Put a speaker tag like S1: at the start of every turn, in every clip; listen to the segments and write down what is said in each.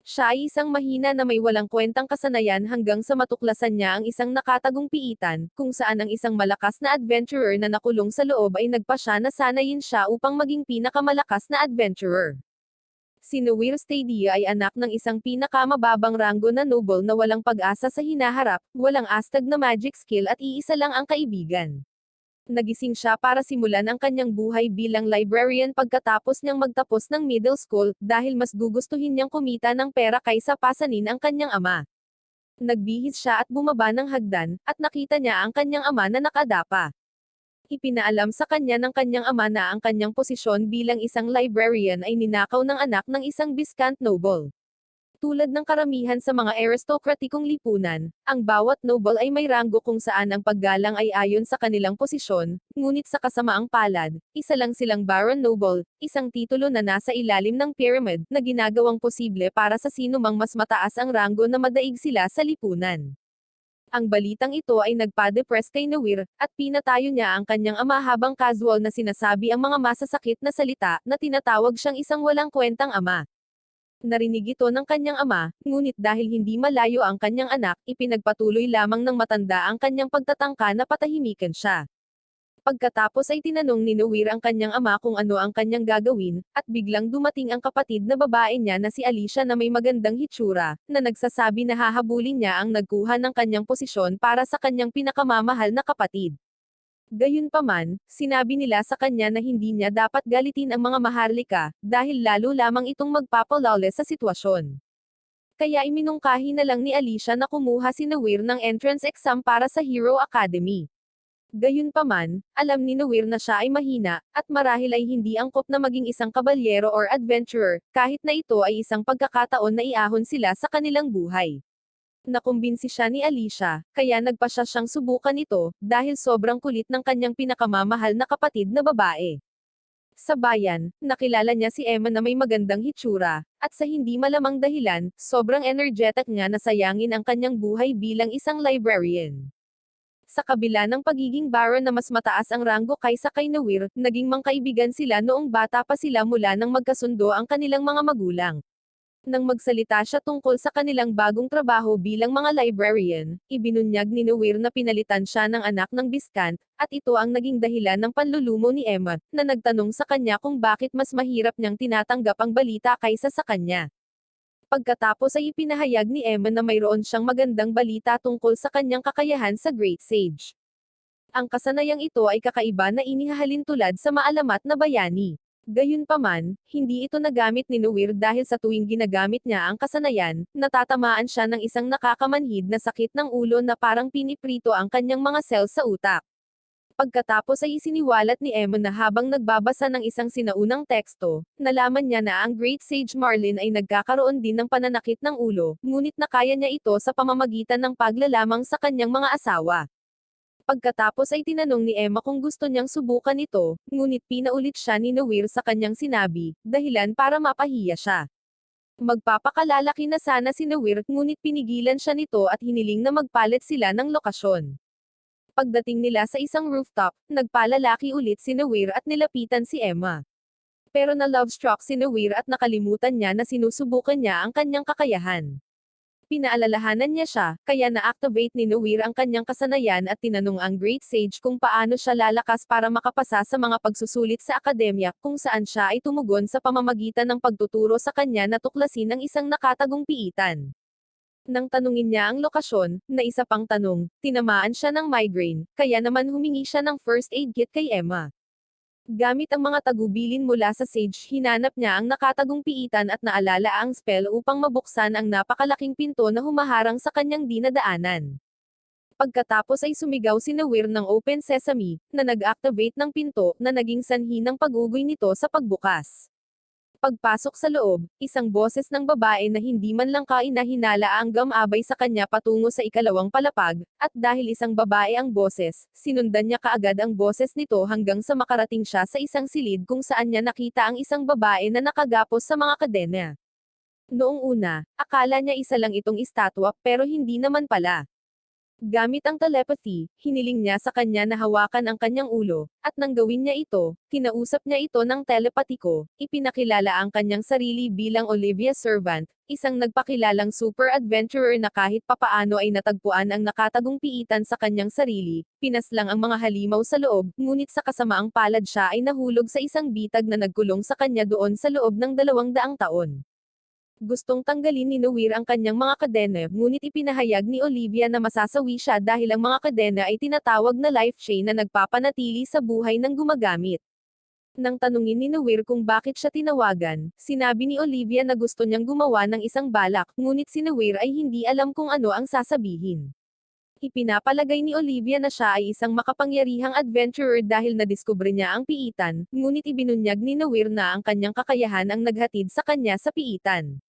S1: Siya ay isang mahina na may walang kwentang kasanayan hanggang sa matuklasan niya ang isang nakatagong piitan, kung saan ang isang malakas na adventurer na nakulong sa loob ay nagpasya na sanayin siya upang maging pinakamalakas na adventurer. Si Noir Stadia ay anak ng isang pinakamababang ranggo na noble na walang pag-asa sa hinaharap, walang astag na magic skill at iisa lang ang kaibigan. Nagising siya para simulan ang kanyang buhay bilang librarian pagkatapos niyang magtapos ng middle school, dahil mas gugustuhin niyang kumita ng pera kaysa pasanin ang kanyang ama. Nagbihis siya at bumaba ng hagdan, at nakita niya ang kanyang ama na nakadapa. Ipinaalam sa kanya ng kanyang ama na ang kanyang posisyon bilang isang librarian ay ninakaw ng anak ng isang Viscount noble. Tulad ng karamihan sa mga aristokratikong lipunan, ang bawat noble ay may ranggo kung saan ang paggalang ay ayon sa kanilang posisyon, ngunit sa kasamaang palad, isa lang silang Baron Noble, isang titulo na nasa ilalim ng pyramid, na ginagawang posible para sa sino mang mas mataas ang ranggo na madaig sila sa lipunan. Ang balitang ito ay nagpa-depress kay Noir, at pinatayo niya ang kanyang ama habang casual na sinasabi ang mga masasakit na salita, na tinatawag siyang isang walang kwentang ama. Narinig ito ng kanyang ama, ngunit dahil hindi malayo ang kanyang anak, ipinagpatuloy lamang ng matanda ang kanyang pagtatangka na patahimikan siya. Pagkatapos ay tinanong ni Noir ang kanyang ama kung ano ang kanyang gagawin, at biglang dumating ang kapatid na babae niya na si Alicia na may magandang hitsura, na nagsasabi na hahabulin niya ang nagkuha ng kanyang posisyon para sa kanyang pinakamamahal na kapatid. Gayunpaman, sinabi nila sa kanya na hindi niya dapat galitin ang mga maharlika, dahil lalo lamang itong magpapalawless sa sitwasyon. Kaya iminungkahi na lang ni Alicia na kumuha si Noir ng entrance exam para sa Hero Academy. Gayunpaman, alam ni Noir na siya ay mahina, at marahil ay hindi angkop na maging isang kabalyero or adventurer, kahit na ito ay isang pagkakataon na iahon sila sa kanilang buhay. Nakumbinsi siya ni Alicia, kaya nagpasya siyang subukan ito, dahil sobrang kulit ng kanyang pinakamamahal na kapatid na babae. Sa bayan, nakilala niya si Emma na may magandang hitsura, at sa hindi malamang dahilan, sobrang energetic niya na sayangin ang kanyang buhay bilang isang librarian. Sa kabila ng pagiging baron na mas mataas ang ranggo kaysa kay Noir, naging mangkaibigan sila noong bata pa sila mula nang magkasundo ang kanilang mga magulang. Nang magsalita siya tungkol sa kanilang bagong trabaho bilang mga librarian, ibinunyag ni Noir na pinalitan siya ng anak ng Viscount, at ito ang naging dahilan ng panlulumo ni Emma, na nagtanong sa kanya kung bakit mas mahirap niyang tinatanggap ang balita kaysa sa kanya. Pagkatapos ay ipinahayag ni Emma na mayroon siyang magandang balita tungkol sa kanyang kakayahan sa Great Sage. Ang kasanayang ito ay kakaiba na inihahalin tulad sa maalamat na bayani. Gayunpaman, hindi ito nagamit ni Noir dahil sa tuwing ginagamit niya ang kasanayan, natatamaan siya ng isang nakakamanhid na sakit ng ulo na parang piniprito ang kanyang mga cells sa utak. Pagkatapos ay isiniwalat ni Emma na habang nagbabasa ng isang sinaunang teksto, nalaman niya na ang Great Sage Marlin ay nagkakaroon din ng pananakit ng ulo, ngunit nakaya niya ito sa pamamagitan ng paglalamang sa kanyang mga asawa. Pagkatapos ay tinanong ni Emma kung gusto niyang subukan ito, ngunit pinaulit siya ni Noir sa kanyang sinabi, dahilan para mapahiya siya. Magpapakalalaki na sana si Noir, ngunit pinigilan siya nito at hiniling na magpalit sila ng lokasyon. Pagdating nila sa isang rooftop, nagpalalaki ulit si Noir at nilapitan si Emma. Pero na-love-struck si Noir at nakalimutan niya na sinusubukan niya ang kanyang kakayahan. Pinaalalahanan niya siya, kaya na-activate ni Noir ang kanyang kasanayan at tinanong ang Great Sage kung paano siya lalakas para makapasa sa mga pagsusulit sa akademya, kung saan siya ay tumugon sa pamamagitan ng pagtuturo sa kanya na tuklasin ang isang nakatagong piitan. Nang tanungin niya ang lokasyon, na isa pang tanong, tinamaan siya ng migraine, kaya naman humingi siya ng first aid kit kay Emma. Gamit ang mga tagubilin mula sa sage, hinanap niya ang nakatagong piitan at naalala ang spell upang mabuksan ang napakalaking pinto na humaharang sa kanyang dinadaanan. Pagkatapos ay sumigaw si Noir ng Open Sesame, na nag-activate ng pinto, na naging sanhi ng pag-ugoy nito sa pagbukas. Pagpasok sa loob, isang boses ng babae na hindi man lang kainahinala ang gamabay sa kanya patungo sa ikalawang palapag, at dahil isang babae ang boses, sinundan niya kaagad ang boses nito hanggang sa makarating siya sa isang silid kung saan niya nakita ang isang babae na nakagapos sa mga kadena. Noong una, akala niya isa lang itong estatwa, pero hindi naman pala. Gamit ang telepathy, hiniling niya sa kanya na hawakan ang kanyang ulo, at nang gawin niya ito, kinausap niya ito ng telepatiko, ipinakilala ang kanyang sarili bilang Olivia Servant, isang nagpakilalang super adventurer na kahit papaano ay natagpuan ang nakatagong piitan sa kanyang sarili, pinaslang ang mga halimaw sa loob, ngunit sa kasamaang palad siya ay nahulog sa isang bitag na nagkulong sa kanya doon sa loob ng 200 taon. Gustong tanggalin ni Noir ang kanyang mga kadena, ngunit ipinahayag ni Olivia na masasawi siya dahil ang mga kadena ay tinatawag na life chain na nagpapanatili sa buhay ng gumagamit. Nang tanungin ni Noir kung bakit siya tinawagan, sinabi ni Olivia na gusto niyang gumawa ng isang balak, ngunit si Noir ay hindi alam kung ano ang sasabihin. Ipinapalagay ni Olivia na siya ay isang makapangyarihang adventurer dahil nadiskubre niya ang piitan, ngunit ibinunyag ni Noir na ang kanyang kakayahan ang naghatid sa kanya sa piitan.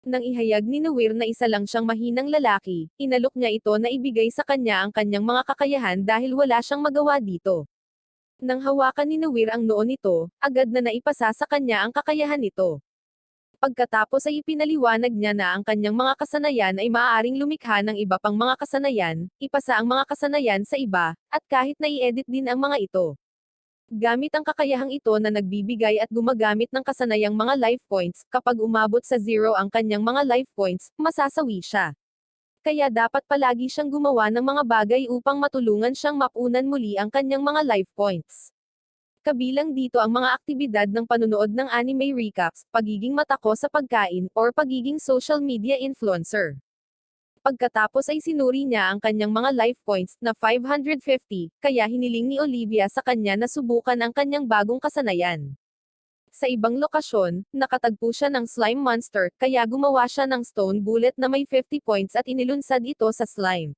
S1: Nang ihayag ni Noir na isa lang siyang mahinang lalaki, inalok niya ito na ibigay sa kanya ang kanyang mga kakayahan dahil wala siyang magawa dito. Nang hawakan ni Noir ang noo nito, agad na naipasa sa kanya ang kakayahan nito. Pagkatapos ay ipinaliwanag niya na ang kanyang mga kasanayan ay maaaring lumikha ng iba pang mga kasanayan, ipasa ang mga kasanayan sa iba, at kahit na i-edit din ang mga ito. Gamit ang kakayahang ito na nagbibigay at gumagamit ng kasanayang mga life points, kapag umabot sa 0 ang kanyang mga life points, masasawi siya. Kaya dapat palagi siyang gumawa ng mga bagay upang matulungan siyang mapunan muli ang kanyang mga life points. Kabilang dito ang mga aktibidad ng panunood ng anime recaps, pagiging matako sa pagkain, or pagiging social media influencer. Pagkatapos ay sinuri niya ang kanyang mga life points na 550, kaya hiniling ni Olivia sa kanya na subukan ang kanyang bagong kasanayan. Sa ibang lokasyon, nakatagpo siya ng slime monster, kaya gumawa siya ng stone bullet na may 50 points at inilunsad ito sa slime.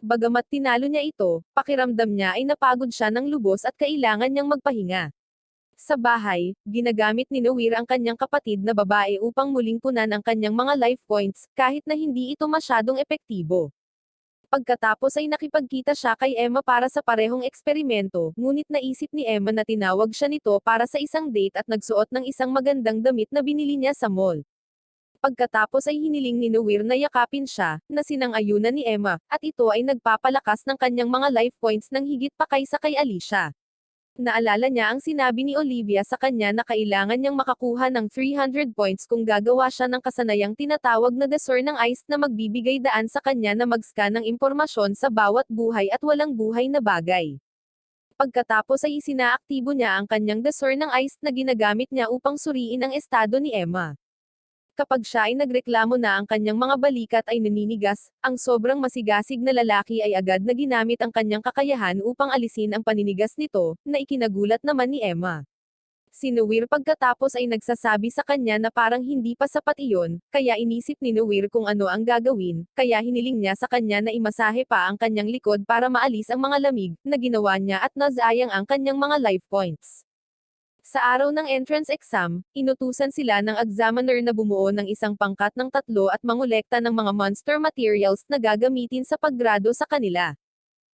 S1: Bagamat tinalo niya ito, pakiramdam niya ay napagod siya ng lubos at kailangan niyang magpahinga. Sa bahay, ginagamit ni Noir ang kanyang kapatid na babae upang muling punan ang kanyang mga life points, kahit na hindi ito masyadong epektibo. Pagkatapos ay nakipagkita siya kay Emma para sa parehong eksperimento, ngunit naisip ni Emma na tinawag siya nito para sa isang date at nagsuot ng isang magandang damit na binili niya sa mall. Pagkatapos ay hiniling ni Noir na yakapin siya, na sinang-ayunan ni Emma, at ito ay nagpapalakas ng kanyang mga life points ng higit pa kaysa kay Alicia. Naalala niya ang sinabi ni Olivia sa kanya na kailangan niyang makakuha ng 300 points kung gagawa siya ng kasanayang tinatawag na Desor ng Ice na magbibigay daan sa kanya na mag-scan ng impormasyon sa bawat buhay at walang buhay na bagay. Pagkatapos ay isinaaktibo niya ang kanyang Desor ng Ice na ginagamit niya upang suriin ang estado ni Emma. Kapag siya ay nagreklamo na ang kanyang mga balikat ay naninigas, ang sobrang masigasig na lalaki ay agad na ginamit ang kanyang kakayahan upang alisin ang paninigas nito, na ikinagulat naman ni Emma. Si Noir pagkatapos ay nagsasabi sa kanya na parang hindi pa sapat iyon, kaya inisip ni Noir kung ano ang gagawin, kaya hiniling niya sa kanya na imasahe pa ang kanyang likod para maalis ang mga lamig, na ginawa niya at nasayang ang kanyang mga life points. Sa araw ng entrance exam, inutusan sila ng examiner na bumuo ng isang pangkat ng 3 at mangolekta ng mga monster materials na gagamitin sa paggrado sa kanila.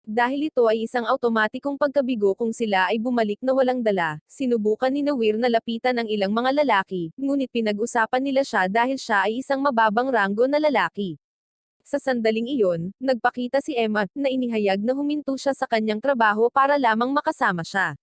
S1: Dahil ito ay isang automatikong pagkabigo kung sila ay bumalik na walang dala, sinubukan ni Noir na lapitan ang ilang mga lalaki, ngunit pinag-usapan nila siya dahil siya ay isang mababang ranggo na lalaki. Sa sandaling iyon, nagpakita si Emma, na inihayag na huminto siya sa kanyang trabaho para lamang makasama siya.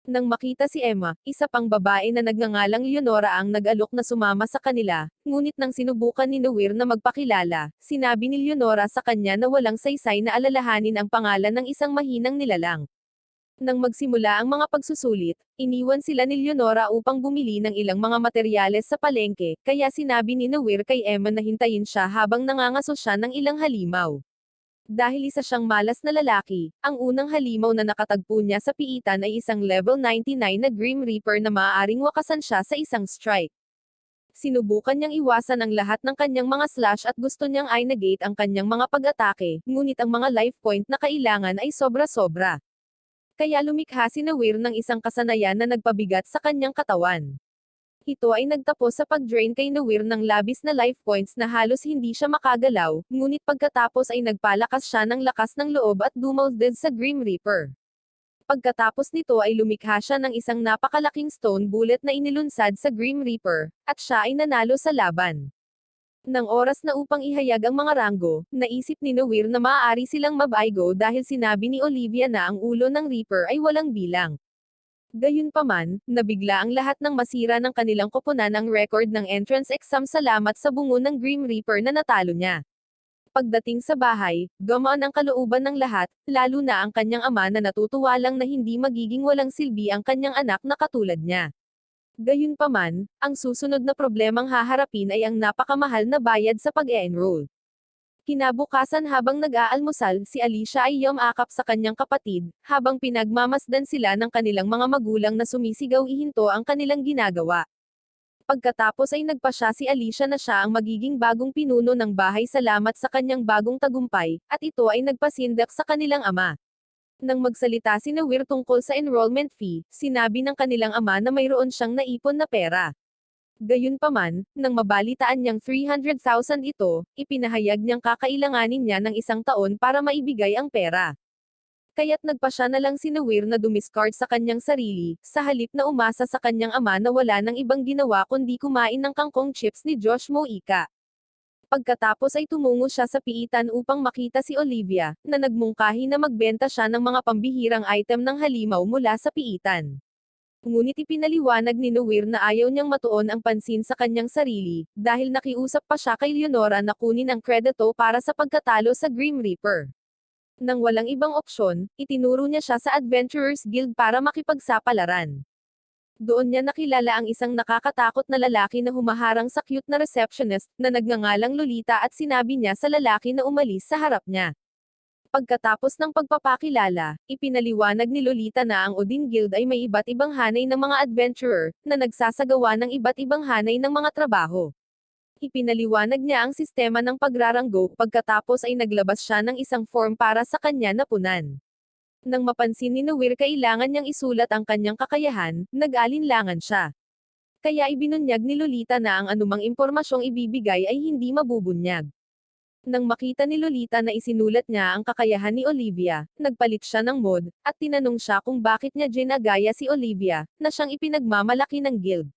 S1: Nang makita si Emma, isa pang babae na nagngangalang Leonora ang nag-alok na sumama sa kanila, ngunit nang sinubukan ni Noir na magpakilala, sinabi ni Leonora sa kanya na walang saysay na alalahanin ang pangalan ng isang mahinang nilalang. Nang magsimula ang mga pagsusulit, iniwan sila ni Leonora upang bumili ng ilang mga materyales sa palengke, kaya sinabi ni Noir kay Emma na hintayin siya habang nangangaso siya ng ilang halimaw. Dahil isa siyang malas na lalaki, ang unang halimaw na nakatagpo niya sa piitan ay isang level 99 na Grim Reaper na maaaring wakasan siya sa isang strike. Sinubukan niyang iwasan ang lahat ng kanyang mga slash at gusto niyang i-negate ang kanyang mga pag-atake, ngunit ang mga life point na kailangan ay sobra-sobra. Kaya lumikha si Noir ng isang kasanayan na nagpabigat sa kanyang katawan. Ito ay nagtapos sa pag-drain kay Noir ng labis na life points na halos hindi siya makagalaw, ngunit pagkatapos ay nagpalakas siya ng lakas ng loob at dumolded sa Grim Reaper. Pagkatapos nito ay lumikha siya ng isang napakalaking stone bullet na inilunsad sa Grim Reaper, at siya ay nanalo sa laban. Nang oras na upang ihayag ang mga ranggo, naisip ni Noir na maaari silang mabaigo dahil sinabi ni Olivia na ang ulo ng Reaper ay walang bilang. Gayunpaman, nabigla ang lahat ng masira ng kanilang koponan ang record ng entrance exam salamat sa bungo ng Grim Reaper na natalo niya. Pagdating sa bahay, gumaan ang kalooban ng lahat, lalo na ang kanyang ama na natutuwa lang na hindi magiging walang silbi ang kanyang anak na katulad niya. Gayunpaman, ang susunod na problemang haharapin ay ang napakamahal na bayad sa pag-e-enroll. Kinabukasan habang nag-aalmusal, si Alicia ay yumakap sa kanyang kapatid, habang pinagmamasdan sila ng kanilang mga magulang na sumisigaw ihinto ang kanilang ginagawa. Pagkatapos ay nagpasya si Alicia na siya ang magiging bagong pinuno ng bahay salamat sa kanyang bagong tagumpay, at ito ay nagpasindak sa kanilang ama. Nang magsalita si Noir tungkol sa enrollment fee, sinabi ng kanilang ama na mayroon siyang naipon na pera. Gayunpaman, nang mabalitaan niyang 300,000 ito, ipinahayag niyang kakailanganin niya ng 1 taon para maibigay ang pera. Kaya't nagpasya na lang si Noir na dumiscard sa kanyang sarili, sa halip na umasa sa kanyang ama na wala nang ibang ginawa kundi kumain ng kangkong chips ni Josh Moika. Pagkatapos ay tumungo siya sa piitan upang makita si Olivia, na nagmungkahi na magbenta siya ng mga pambihirang item ng halimaw mula sa piitan. Ngunit ipinaliwanag ni Noir na ayaw niyang matuon ang pansin sa kanyang sarili, dahil nakiusap pa siya kay Leonora na kunin ang kredito para sa pagkatalo sa Grim Reaper. Nang walang ibang opsyon, itinuro niya siya sa Adventurers Guild para makipagsapalaran. Doon niya nakilala ang isang nakakatakot na lalaki na humaharang sa cute na receptionist, na nagngangalang Lolita at sinabi niya sa lalaki na umalis sa harap niya. Pagkatapos ng pagpapakilala, ipinaliwanag ni Lolita na ang Odin Guild ay may iba't ibang hanay ng mga adventurer, na nagsasagawa ng iba't ibang hanay ng mga trabaho. Ipinaliwanag niya ang sistema ng pagraranggo, pagkatapos ay naglabas siya ng isang form para sa kanya na punan. Nang mapansin ni Noir kailangan niyang isulat ang kanyang kakayahan, nag-alinlangan siya. Kaya ibinunyag ni Lolita na ang anumang impormasyong ibibigay ay hindi mabubunyag. Nang makita ni Lolita na isinulat niya ang kakayahan ni Olivia, nagpalit siya ng mod, at tinanong siya kung bakit niya ginagaya si Olivia, na siyang ipinagmamalaki ng guild.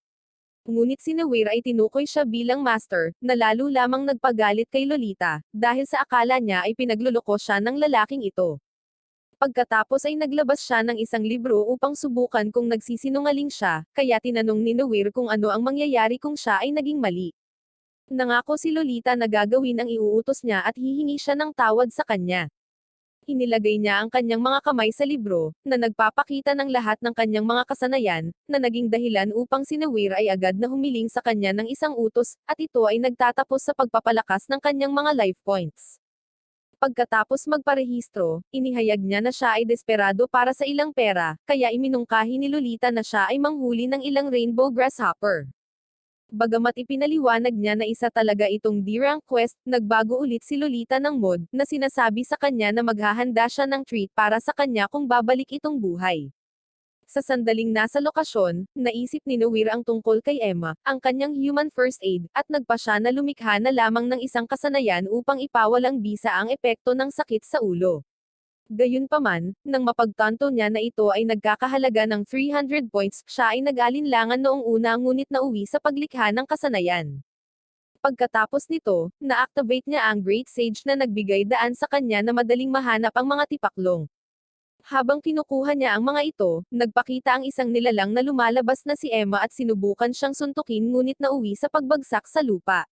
S1: Ngunit si Noir ay tinukoy siya bilang master, na lalo lamang nagpagalit kay Lolita, dahil sa akala niya ay pinagluloko siya ng lalaking ito. Pagkatapos ay naglabas siya ng isang libro upang subukan kung nagsisinungaling siya, kaya tinanong ni Noir kung ano ang mangyayari kung siya ay naging mali. Nangako si Lolita na gagawin ang iuutos niya at hihingi siya ng tawad sa kanya. Inilagay niya ang kanyang mga kamay sa libro, na nagpapakita ng lahat ng kanyang mga kasanayan, na naging dahilan upang si Noir ay agad na humiling sa kanya ng isang utos, at ito ay nagtatapos sa pagpapalakas ng kanyang mga life points. Pagkatapos magparehistro, inihayag niya na siya ay desperado para sa ilang pera, kaya iminungkahi ni Lolita na siya ay manghuli ng ilang rainbow grasshopper. Bagamat ipinaliwanag niya na isa talaga itong D-rank quest, nagbago ulit si Lolita ng mod, na sinasabi sa kanya na maghahanda siya ng treat para sa kanya kung babalik itong buhay. Sa sandaling nasa lokasyon, naisip ni Noir ang tungkol kay Emma, ang kanyang human first aid, at nagpa siya na lumikha na lamang ng isang kasanayan upang ipawalang bisa ang epekto ng sakit sa ulo. Gayunpaman, nang mapagtanto niya na ito ay nagkakahalaga ng 300 points, siya ay nag-alinlangan noong una ngunit nauwi sa paglikha ng kasanayan. Pagkatapos nito, na-activate niya ang Great Sage na nagbigay daan sa kanya na madaling mahanap ang mga tipaklong. Habang kinukuha niya ang mga ito, nagpakita ang isang nilalang na lumalabas na si Emma at sinubukan siyang suntukin ngunit nauwi sa pagbagsak sa lupa.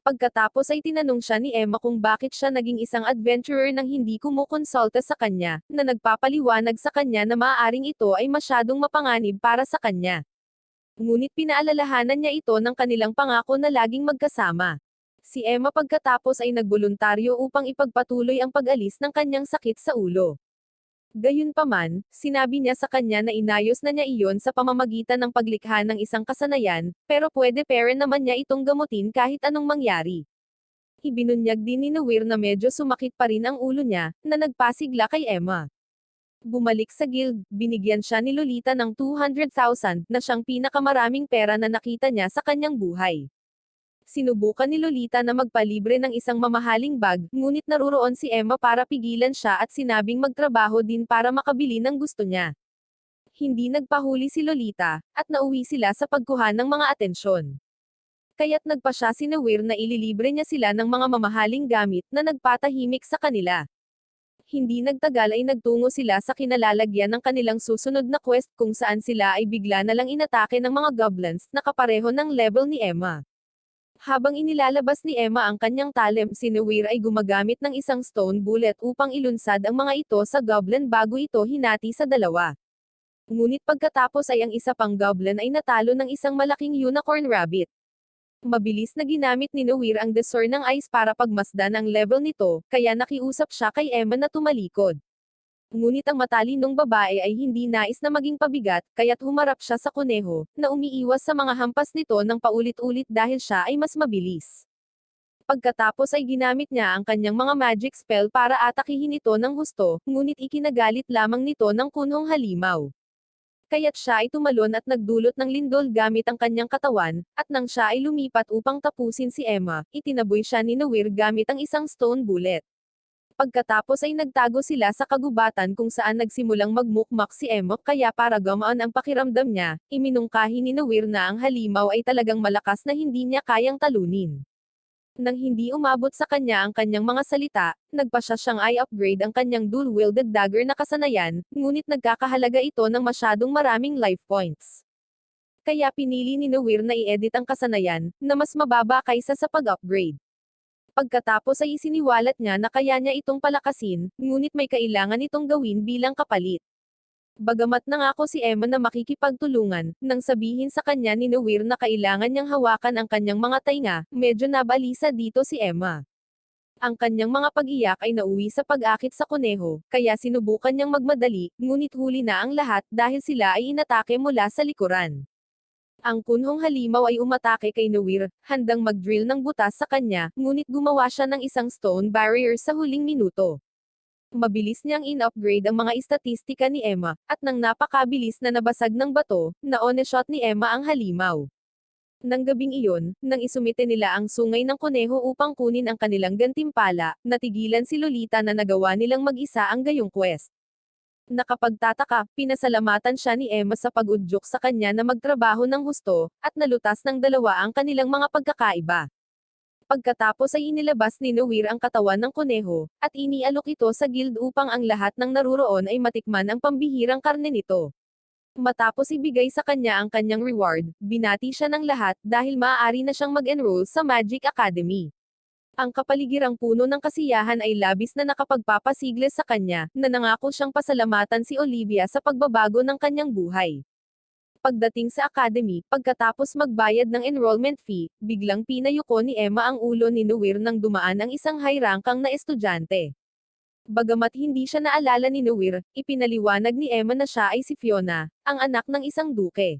S1: Pagkatapos ay tinanong siya ni Emma kung bakit siya naging isang adventurer nang hindi kumukonsulta sa kanya, na nagpapaliwanag sa kanya na maaaring ito ay masyadong mapanganib para sa kanya. Ngunit pinaalalahanan niya ito ng kanilang pangako na laging magkasama. Si Emma pagkatapos ay nagboluntaryo upang ipagpatuloy ang pag-alis ng kanyang sakit sa ulo. Gayunpaman, sinabi niya sa kanya na inayos na niya iyon sa pamamagitan ng paglikha ng isang kasanayan, pero pwede pera naman niya itong gamutin kahit anong mangyari. Ibinunyag din ni Noir na medyo sumakit pa rin ang ulo niya, na nagpasigla kay Emma. Bumalik sa guild, binigyan siya ni Lolita ng 200,000, na siyang pinakamaraming pera na nakita niya sa kanyang buhay. Sinubukan ni Lolita na magpalibre ng isang mamahaling bag, ngunit naruroon si Emma para pigilan siya at sinabing magtrabaho din para makabili ng gusto niya. Hindi nagpahuli si Lolita, at nauwi sila sa pagkuha ng mga atensyon. Kaya't nagpa siya si Nawir na ililibre niya sila ng mga mamahaling gamit na nagpatahimik sa kanila. Hindi nagtagal ay nagtungo sila sa kinalalagyan ng kanilang susunod na quest kung saan sila ay bigla na lang inatake ng mga goblins na kapareho ng level ni Emma. Habang inilalabas ni Emma ang kanyang talent, si Nawir ay gumagamit ng isang stone bullet upang ilunsad ang mga ito sa goblin bago ito hinati sa dalawa. Ngunit pagkatapos ay ang isa pang goblin ay natalo ng isang malaking unicorn rabbit. Mabilis na ginamit ni Nawir ang Desor ng Ice para pagmasdan ang level nito, kaya nakiusap siya kay Emma na tumalikod. Ngunit ang matalinong babae ay hindi nais na maging pabigat, kaya't humarap siya sa kuneho, na umiiwas sa mga hampas nito ng paulit-ulit dahil siya ay mas mabilis. Pagkatapos ay ginamit niya ang kanyang mga magic spell para atakihin ito ng husto, ngunit ikinagalit lamang nito ng kunhong halimaw. Kaya't siya ay tumalon at nagdulot ng lindol gamit ang kanyang katawan, at nang siya ay lumipat upang tapusin si Emma, itinaboy siya ni Nawir gamit ang isang stone bullet. Pagkatapos ay nagtago sila sa kagubatan kung saan nagsimulang magmukmak si Emma, kaya para gamaan ang pakiramdam niya, iminungkahi ni Nawir na ang halimaw ay talagang malakas na hindi niya kayang talunin. Nang hindi umabot sa kanya ang kanyang mga salita, nagpa siya siyang i-upgrade ang kanyang dual-wielded dagger na kasanayan, ngunit nagkakahalaga ito ng masyadong maraming life points. Kaya pinili ni Nawir na i-edit ang kasanayan, na mas mababa kaysa sa pag-upgrade. Pagkatapos ay isiniwalat niya na kaya niya itong palakasin, ngunit may kailangan itong gawin bilang kapalit. Bagamat nangako si Emma na makikipagtulungan, nang sabihin sa kanya ni Nawir na kailangan niyang hawakan ang kanyang mga tainga, medyo nabalisa dito si Emma. Ang kanyang mga pag-iyak ay nauwi sa pag-akit sa kuneho, kaya sinubukan niyang magmadali, ngunit huli na ang lahat dahil sila ay inatake mula sa likuran. Ang kunhong halimaw ay umatake kay Nawir, handang mag-drill ng butas sa kanya, ngunit gumawa siya ng isang stone barrier sa huling minuto. Mabilis niyang in-upgrade ang mga istatistika ni Emma, at nang napakabilis na nabasag ng bato, na-one-shot ni Emma ang halimaw. Nang gabing iyon, nang isumite nila ang sungay ng kuneho upang kunin ang kanilang gantimpala, natigilan si Lolita na nagawa nilang mag-isa ang gayong quest. Nakapagtataka, pinasalamatan siya ni Emma sa pag-udyok sa kanya na magtrabaho ng husto, at nalutas ng dalawa ang kanilang mga pagkakaiba. Pagkatapos ay inilabas ni Nawir ang katawan ng kuneho, at inialok ito sa guild upang ang lahat ng naruroon ay matikman ang pambihirang karne nito. Matapos ibigay sa kanya ang kanyang reward, binati siya ng lahat dahil maaari na siyang mag-enroll sa Magic Academy. Ang kapaligirang puno ng kasiyahan ay labis na nakapagpapasiglas sa kanya, na nangako siyang pasalamatan si Olivia sa pagbabago ng kanyang buhay. Pagdating sa academy, pagkatapos magbayad ng enrollment fee, biglang pinayuko ni Emma ang ulo ni Nawir nang dumaan ang isang high-rankang na estudyante. Bagamat hindi siya naalala ni Nawir, ipinaliwanag ni Emma na siya ay si Fiona, ang anak ng isang duke.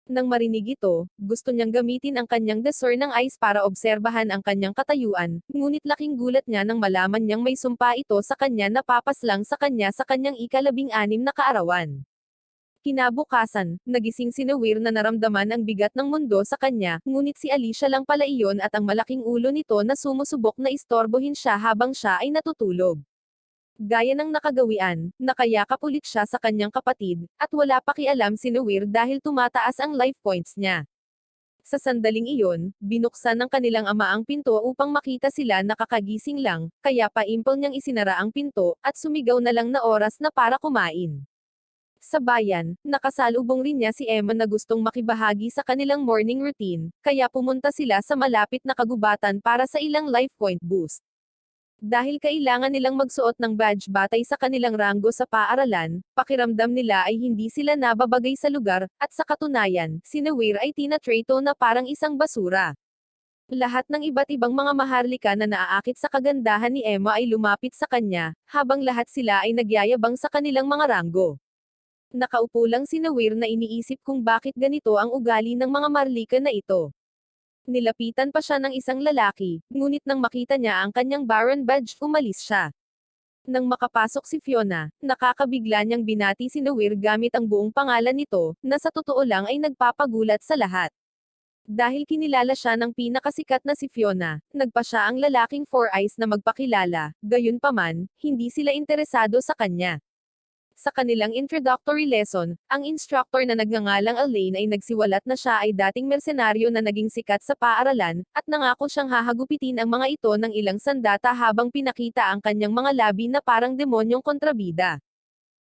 S1: Nang marinig ito, gusto niyang gamitin ang kanyang Desor ng Ice para obserbahan ang kanyang katayuan, ngunit laking gulat niya nang malaman niyang may sumpa ito sa kanya na papaslang sa kanyang ika-16 na kaarawan. Kinabukasan, nagising si Nawir na naramdaman ang bigat ng mundo sa kanya, ngunit si Alicia lang pala iyon at ang malaking ulo nito na sumusubok na istorbohin siya habang siya ay natutulog. Gaya ng nakagawian, nakayakap ulit siya sa kanyang kapatid, at wala pakialam si Nawir dahil tumataas ang life points niya. Sa sandaling iyon, binuksan ng kanilang ama ang pinto upang makita sila na kakagising lang, kaya pa-impel niyang isinara ang pinto, at sumigaw na lang na oras na para kumain. Sa bayan, nakasalubong rin niya si Emma na gustong makibahagi sa kanilang morning routine, kaya pumunta sila sa malapit na kagubatan para sa ilang life point boost. Dahil kailangan nilang magsuot ng badge batay sa kanilang ranggo sa paaralan, pakiramdam nila ay hindi sila nababagay sa lugar, at sa katunayan, si Nawir ay tinatrato na parang isang basura. Lahat ng iba't ibang mga maharlika na naaakit sa kagandahan ni Emma ay lumapit sa kanya, habang lahat sila ay nagyayabang sa kanilang mga ranggo. Nakaupo lang si Nawir na iniisip kung bakit ganito ang ugali ng mga marlika na ito. Nilapitan pa siya ng isang lalaki, ngunit nang makita niya ang kanyang Baron badge, umalis siya. Nang makapasok si Fiona, nakakabigla niyang binati si Nawir gamit ang buong pangalan nito, na sa totoo lang ay nagpapagulat sa lahat. Dahil kinilala siya ng pinakasikat na si Fiona, nagpa siya ang lalaking Four Eyes na magpakilala, gayunpaman, hindi sila interesado sa kanya. Sa kanilang introductory lesson, ang instructor na nagngangalang Elaine ay nagsiwalat na siya ay dating mersenaryo na naging sikat sa paaralan, at nangako siyang hahagupitin ang mga ito ng ilang sandata habang pinakita ang kanyang mga labi na parang demonyong kontrabida.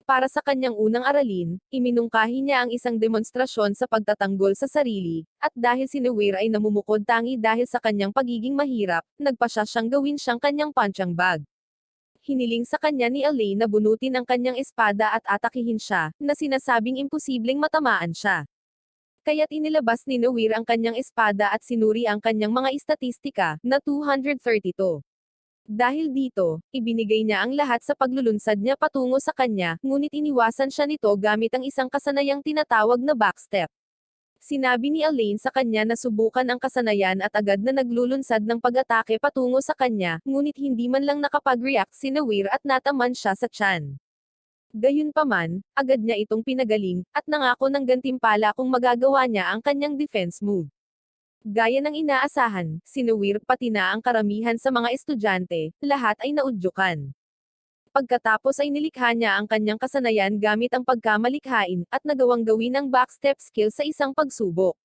S1: Para sa kanyang unang aralin, iminungkahi niya ang isang demonstrasyon sa pagtatanggol sa sarili, at dahil si Nowhere ay namumukod tangi dahil sa kanyang pagiging mahirap, nagpasya siyang gawin siyang kanyang punching bag. Hiniling sa kanya ni Elaine na bunutin ang kanyang espada at atakihin siya, na sinasabing imposibleng matamaan siya. Kaya't inilabas ni Nowhere ang kanyang espada at sinuri ang kanyang mga istatistika, na 232. Dahil dito, ibinigay niya ang lahat sa paglulunsad niya patungo sa kanya, ngunit iniwasan siya nito gamit ang isang kasanayang tinatawag na backstep. Sinabi ni Elaine sa kanya na subukan ang kasanayan at agad na naglulunsad ng pag-atake patungo sa kanya, ngunit hindi man lang nakapag-react si Nowhere at nataman siya sa tiyan. Gayunpaman, agad niya itong pinagaling, at nangako ng gantimpala kung magagawa niya ang kanyang defense move. Gaya ng inaasahan, si Nowhere pati na ang karamihan sa mga estudyante, lahat ay naudyukan. Pagkatapos ay nilikha niya ang kanyang kasanayan gamit ang pagkamalikhain, at nagawang gawin ang backstep skill sa isang pagsubok.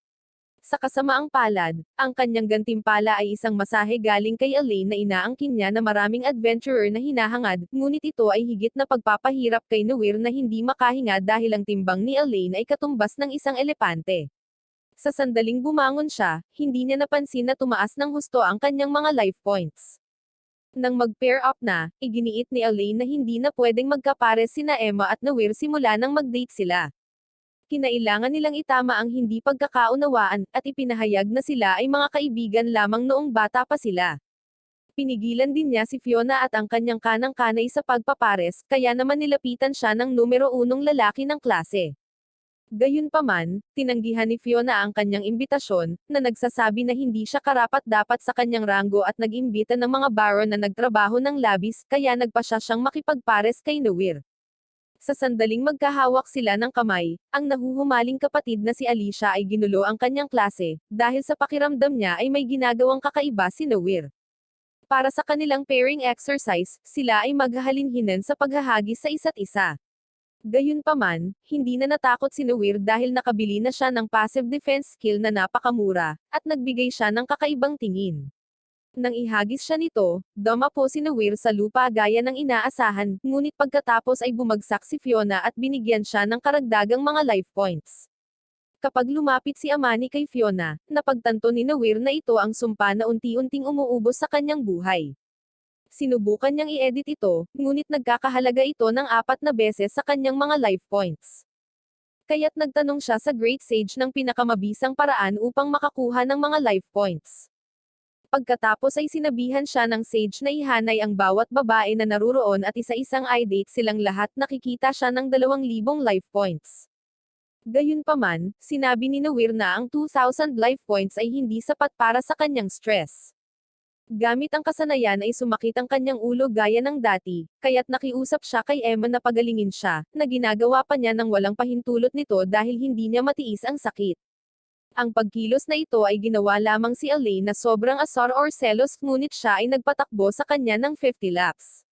S1: Sa kasamaang palad, ang kanyang gantimpala ay isang masahe galing kay Elaine na inaangkin niya na maraming adventurer na hinahangad, ngunit ito ay higit na pagpapahirap kay Nowhere na hindi makahinga dahil ang timbang ni Elaine ay katumbas ng isang elepante. Sa sandaling bumangon siya, hindi niya napansin na tumaas ng husto ang kanyang mga life points. Nang mag-pair up na, iginiit ni Elaine na hindi na pwedeng magkapares sina Emma at Nowhere simula nang mag-date sila. Kinailangan nilang itama ang hindi pagkakaunawaan, at ipinahayag na sila ay mga kaibigan lamang noong bata pa sila. Pinigilan din niya si Fiona at ang kanyang kanang-kanay sa pagpapares, kaya naman nilapitan siya ng numero 1 lalaki ng klase. Gayunpaman, tinanggihan ni Fiona ang kanyang imbitasyon, na nagsasabi na hindi siya karapat-dapat sa kanyang ranggo at nag-imbita ng mga baron na nagtrabaho ng labis, kaya nagpasya siyang makipagpares kay Nowhere. Sa sandaling magkahawak sila ng kamay, ang nahuhumaling kapatid na si Alicia ay ginulo ang kanyang klase, dahil sa pakiramdam niya ay may ginagawang kakaiba si Nowhere. Para sa kanilang pairing exercise, sila ay maghahalinhinan sa paghahagis sa isa't isa. Gayunpaman, hindi na natakot si Nowhere dahil nakabili na siya ng passive defense skill na napakamura, at nagbigay siya ng kakaibang tingin. Nang ihagis siya nito, dumapo si Nowhere sa lupa gaya ng inaasahan, ngunit pagkatapos ay bumagsak si Fiona at binigyan siya ng karagdagang mga life points. Kapag lumapit si Amani kay Fiona, napagtanto ni Nowhere na ito ang sumpa na unti-unting umuubos sa kanyang buhay. Sinubukan niyang i-edit ito, ngunit nagkakahalaga ito ng 4 na beses sa kanyang mga life points. Kaya't nagtanong siya sa Great Sage ng pinakamabisang paraan upang makakuha ng mga life points. Pagkatapos ay sinabihan siya ng Sage na ihanay ang bawat babae na naruroon at isa-isang i-date silang lahat, nakikita siya ng 2,000 life points. Gayunpaman, sinabi ni Nowhere na ang 2,000 life points ay hindi sapat para sa kanyang stress. Gamit ang kasanayan ay sumakit ang kanyang ulo gaya ng dati, kaya't nakiusap siya kay Emma na pagalingin siya, na ginagawa pa niya ng walang pahintulot nito dahil hindi niya matiis ang sakit. Ang pagkilos na ito ay ginawa lamang si Elaine na sobrang asar or selos, ngunit siya ay nagpatakbo sa kanya ng 50 laps.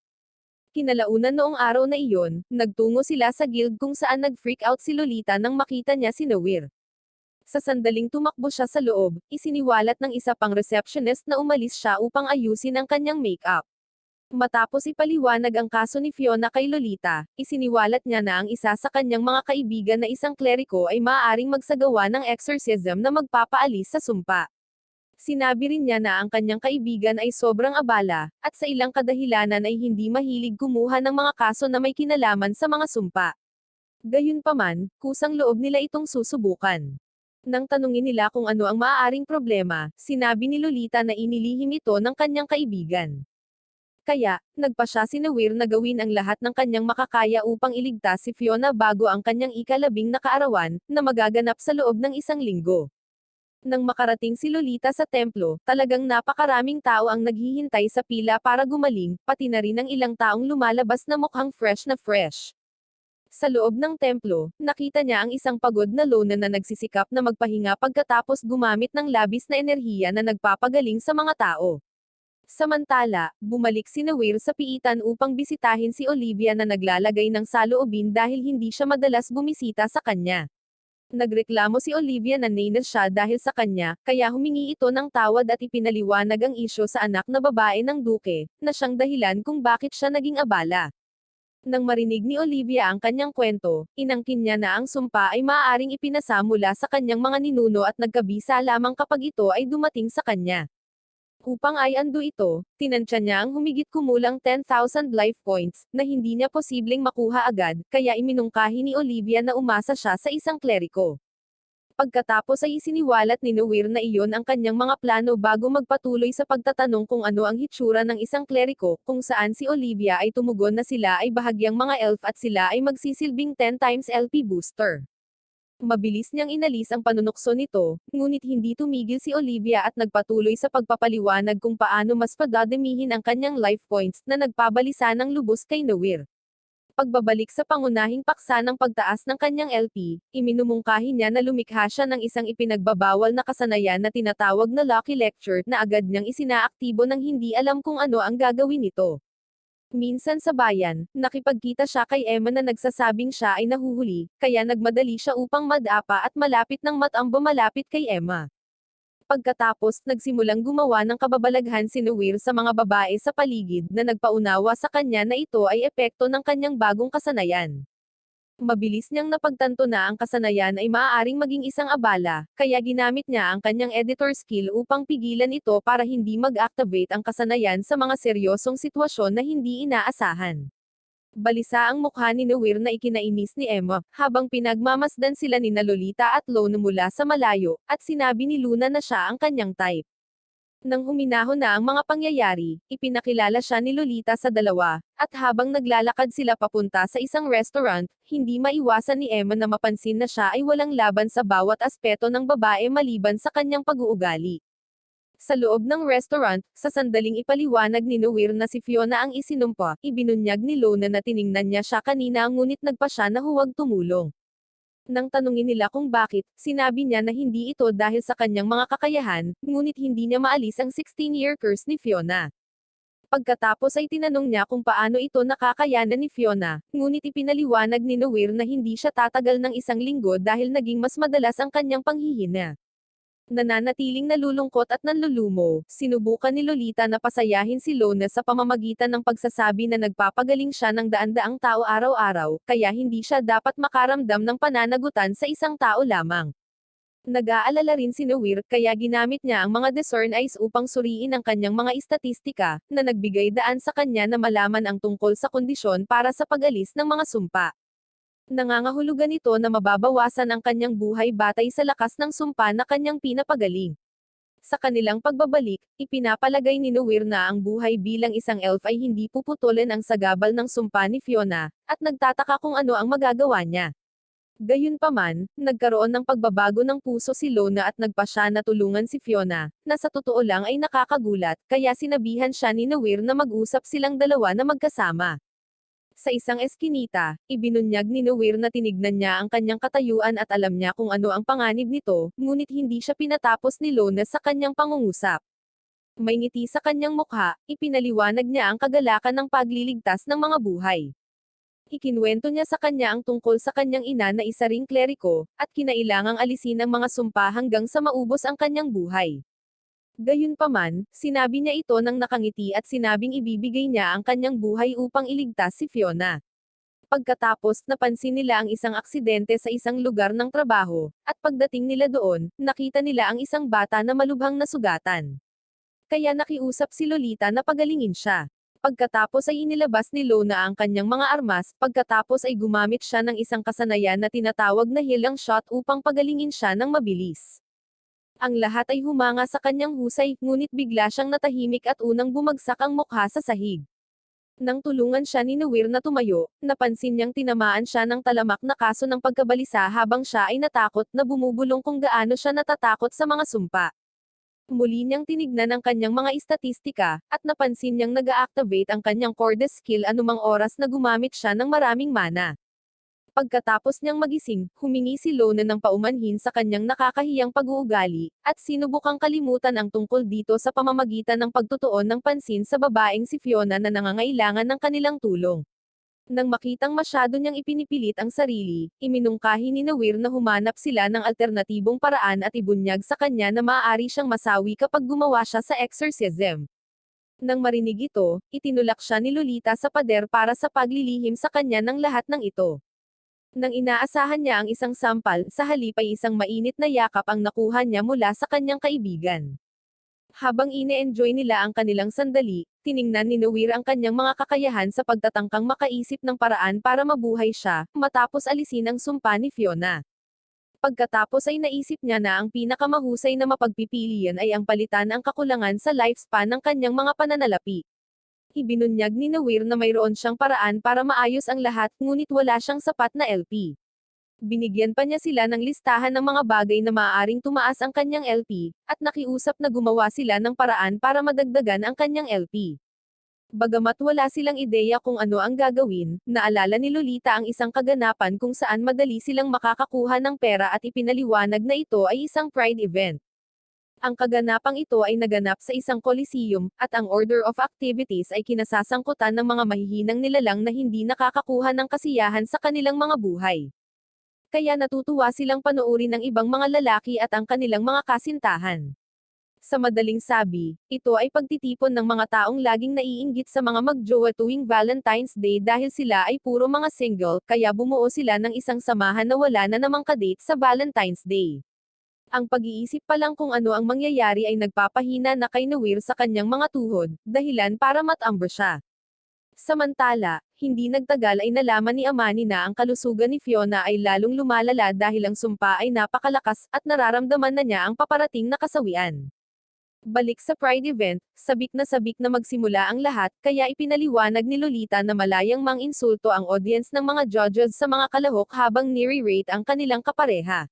S1: Kinalaunan noong araw na iyon, nagtungo sila sa guild kung saan nag-freak out si Lolita nang makita niya si Nowhere. Sa sandaling tumakbo siya sa loob, isiniwalat ng isa pang receptionist na umalis siya upang ayusin ang kanyang make-up. Matapos ipaliwanag ang kaso ni Fiona kay Lolita, isiniwalat niya na ang isa sa kanyang mga kaibigan na isang kleriko ay maaaring magsagawa ng exorcism na magpapaalis sa sumpa. Sinabi rin niya na ang kanyang kaibigan ay sobrang abala, at sa ilang kadahilanan ay hindi mahilig kumuha ng mga kaso na may kinalaman sa mga sumpa. Gayunpaman, kusang loob nila itong susubukan. Nang tanungin nila kung ano ang maaaring problema, sinabi ni Lolita na inilihim ito ng kanyang kaibigan. Kaya, nagpasya si Nowhere na gawin ang lahat ng kanyang makakaya upang iligtas si Fiona bago ang kanyang ika-10 na kaarawan, na magaganap sa loob ng 1 linggo. Nang makarating si Lolita sa templo, talagang napakaraming tao ang naghihintay sa pila para gumaling, pati na rin ang ilang taong lumalabas na mukhang fresh na fresh. Sa loob ng templo, nakita niya ang isang pagod na lona na nagsisikap na magpahinga pagkatapos gumamit ng labis na enerhiya na nagpapagaling sa mga tao. Samantala, bumalik si Weir sa piitan upang bisitahin si Olivia na naglalagay ng saloobin dahil hindi siya madalas bumisita sa kanya. Nagreklamo si Olivia na nainis siya dahil sa kanya, kaya humingi ito ng tawad at ipinaliwanag ang isyu sa anak na babae ng duke, na siyang dahilan kung bakit siya naging abala. Nang marinig ni Olivia ang kanyang kwento, inangkin niya na ang sumpa ay maaaring ipinasa mula sa kanyang mga ninuno at nagkabisa lamang kapag ito ay dumating sa kanya. Upang ay ando ito, tinansya niya ang humigit kumulang 10,000 life points, na hindi niya posibleng makuha agad, kaya iminungkahi ni Olivia na umasa siya sa isang kleriko. Pagkatapos ay isiniwalat ni Weir na iyon ang kanyang mga plano bago magpatuloy sa pagtatanong kung ano ang hitsura ng isang kleriko, kung saan si Olivia ay tumugon na sila ay bahagyang mga elf at sila ay magsisilbing 10 times LP booster. Mabilis niyang inalis ang panunukso nito, ngunit hindi tumigil si Olivia at nagpatuloy sa pagpapaliwanag kung paano mas padadamihin ang kanyang life points na nagpabalisa ng lubos kay Weir. Pagbabalik sa pangunahing paksa ng pagtaas ng kanyang LP, iminumungkahi niya na lumikha siya ng isang ipinagbabawal na kasanayan na tinatawag na Lucky Lecture na agad niyang isinaaktibo nang hindi alam kung ano ang gagawin nito. Minsan sa bayan, nakipagkita siya kay Emma na nagsasabing siya ay nahuhuli, kaya nagmadali siya upang madapa at malapit ng matambo malapit kay Emma. Pagkatapos, nagsimulang gumawa ng kababalaghan si Weir sa mga babae sa paligid na nagpaunawa sa kanya na ito ay epekto ng kanyang bagong kasanayan. Mabilis niyang napagtanto na ang kasanayan ay maaaring maging isang abala, kaya ginamit niya ang kanyang editor skill upang pigilan ito para hindi mag-activate ang kasanayan sa mga seryosong sitwasyon na hindi inaasahan. Balisa ang mukha ni Weir na ikinainis ni Emma, habang pinagmamasdan sila ni Lolita at Luna mula sa malayo, at sinabi ni Luna na siya ang kanyang type. Nang huminahon na ang mga pangyayari, ipinakilala siya ni Lolita sa dalawa, at habang naglalakad sila papunta sa isang restaurant, hindi maiwasan ni Emma na mapansin na siya ay walang laban sa bawat aspeto ng babae maliban sa kanyang pag-uugali. Sa loob ng restaurant, sa sandaling ipaliwanag ni Weir na si Fiona ang isinumpa, ibinunyag ni Lona na tiningnan niya siya kanina ngunit nagpa siya na huwag tumulong. Nang tanungin nila kung bakit, sinabi niya na hindi ito dahil sa kanyang mga kakayahan, ngunit hindi niya maalis ang 16-year curse ni Fiona. Pagkatapos ay tinanong niya kung paano ito nakakayanan ni Fiona, ngunit ipinaliwanag ni Weir na hindi siya tatagal ng 1 linggo dahil naging mas madalas ang kanyang panghihina. Nananatiling nalulungkot at nanlulumo, sinubukan ni Lolita na pasayahin si Lona sa pamamagitan ng pagsasabi na nagpapagaling siya ng daan-daang tao araw-araw, kaya hindi siya dapat makaramdam ng pananagutan sa isang tao lamang. Nag-aalala rin si Weir, kaya ginamit niya ang mga discern eyes upang suriin ang kanyang mga istatistika, na nagbigay daan sa kanya na malaman ang tungkol sa kondisyon para sa pag-alis ng mga sumpa. Nangangahulugan ito na mababawasan ang kanyang buhay batay sa lakas ng sumpa na kanyang pinapagaling. Sa kanilang pagbabalik, ipinapalagay ni Weir na ang buhay bilang isang elf ay hindi puputulin ang sagabal ng sumpa ni Fiona, at nagtataka kung ano ang magagawa niya. Gayunpaman, nagkaroon ng pagbabago ng puso si Lona at nagpa siya na tulungan si Fiona, na sa totoo lang ay nakakagulat, kaya sinabihan siya ni Weir na mag-usap silang dalawa na magkasama. Sa isang eskinita, ibinunyag ni Weir na tinignan niya ang kanyang katayuan at alam niya kung ano ang panganib nito, ngunit hindi siya pinatapos ni Lona sa kanyang pangungusap. May ngiti sa kanyang mukha, ipinaliwanag niya ang kagalakan ng pagliligtas ng mga buhay. Ikinwento niya sa kanya ang tungkol sa kanyang ina na isa ring kleriko, at kinailangang alisin ang mga sumpa hanggang sa maubos ang kanyang buhay. Gayunpaman, sinabi niya ito nang nakangiti at sinabing ibibigay niya ang kanyang buhay upang iligtas si Fiona. Pagkatapos, napansin nila ang isang aksidente sa isang lugar ng trabaho, at pagdating nila doon, nakita nila ang isang bata na malubhang nasugatan. Kaya nakiusap si Lolita na pagalingin siya. Pagkatapos ay inilabas ni Lona ang kanyang mga armas, pagkatapos ay gumamit siya ng isang kasanayan na tinatawag na healing shot upang pagalingin siya ng mabilis. Ang lahat ay humanga sa kanyang husay, ngunit bigla siyang natahimik at unang bumagsak ang mukha sa sahig. Nang tulungan siya ni Weir na tumayo, napansin niyang tinamaan siya ng talamak na kaso ng pagkabalisa habang siya ay natakot na bumubulong kung gaano siya natatakot sa mga sumpa. Muli niyang tinignan ang kanyang mga istatistika, at napansin niyang nag-a-activate ang kanyang Cordes skill anumang oras na gumamit siya ng maraming mana. Pagkatapos niyang magising, humingi si Lona ng paumanhin sa kanyang nakakahiyang pag-uugali, at sinubukang kalimutan ang tungkol dito sa pamamagitan ng pagtutuon ng pansin sa babaeng si Fiona na nangangailangan ng kanilang tulong. Nang makitang masyado niyang ipinipilit ang sarili, iminungkahi ni Nawir na humanap sila ng alternatibong paraan at ibunyag sa kanya na maaari siyang masawi kapag gumawa siya sa exorcism. Nang marinig ito, itinulak siya ni Lolita sa pader para sa paglilihim sa kanya ng lahat ng ito. Nang inaasahan niya ang isang sampal, sa halip ay isang mainit na yakap ang nakuha niya mula sa kanyang kaibigan. Habang ine-enjoy nila ang kanilang sandali, tiningnan ni Nawir ang kanyang mga kakayahan sa pagtatangkang makaisip ng paraan para mabuhay siya, matapos alisin ang sumpa ni Fiona. Pagkatapos ay naisip niya na ang pinakamahusay na mapagpipilian ay ang palitan ang kakulangan sa lifespan ng kanyang mga pananalapi. Ibinunyag ni Nawir na mayroon siyang paraan para maayos ang lahat, ngunit wala siyang sapat na LP. Binigyan pa niya sila ng listahan ng mga bagay na maaaring tumaas ang kanyang LP, at nakiusap na gumawa sila ng paraan para madagdagan ang kanyang LP. Bagamat wala silang ideya kung ano ang gagawin, naalala ni Lolita ang isang kaganapan kung saan madali silang makakakuha ng pera at ipinaliwanag na ito ay isang pride event. Ang kaganapang ito ay naganap sa isang coliseum, at ang order of activities ay kinasasangkutan ng mga mahihinang nilalang na hindi nakakakuha ng kasiyahan sa kanilang mga buhay. Kaya natutuwa silang panoorin ng ibang mga lalaki at ang kanilang mga kasintahan. Sa madaling sabi, ito ay pagtitipon ng mga taong laging naiinggit sa mga magjowa tuwing Valentine's Day dahil sila ay puro mga single, kaya bumuo sila ng isang samahan na wala na namang kadate sa Valentine's Day. Ang pag-iisip pa lang kung ano ang mangyayari ay nagpapahina na kay Nawir sa kanyang mga tuhod, dahilan para matambro siya. Samantala, hindi nagtagal ay nalaman ni Amani na ang kalusugan ni Fiona ay lalong lumalala dahil ang sumpa ay napakalakas, at nararamdaman na niya ang paparating na kasawian. Balik sa Pride event, sabik na magsimula ang lahat, kaya ipinaliwanag ni Lolita na malayang mang-insulto ang audience ng mga judges sa mga kalahok habang nire-rate ang kanilang kapareha.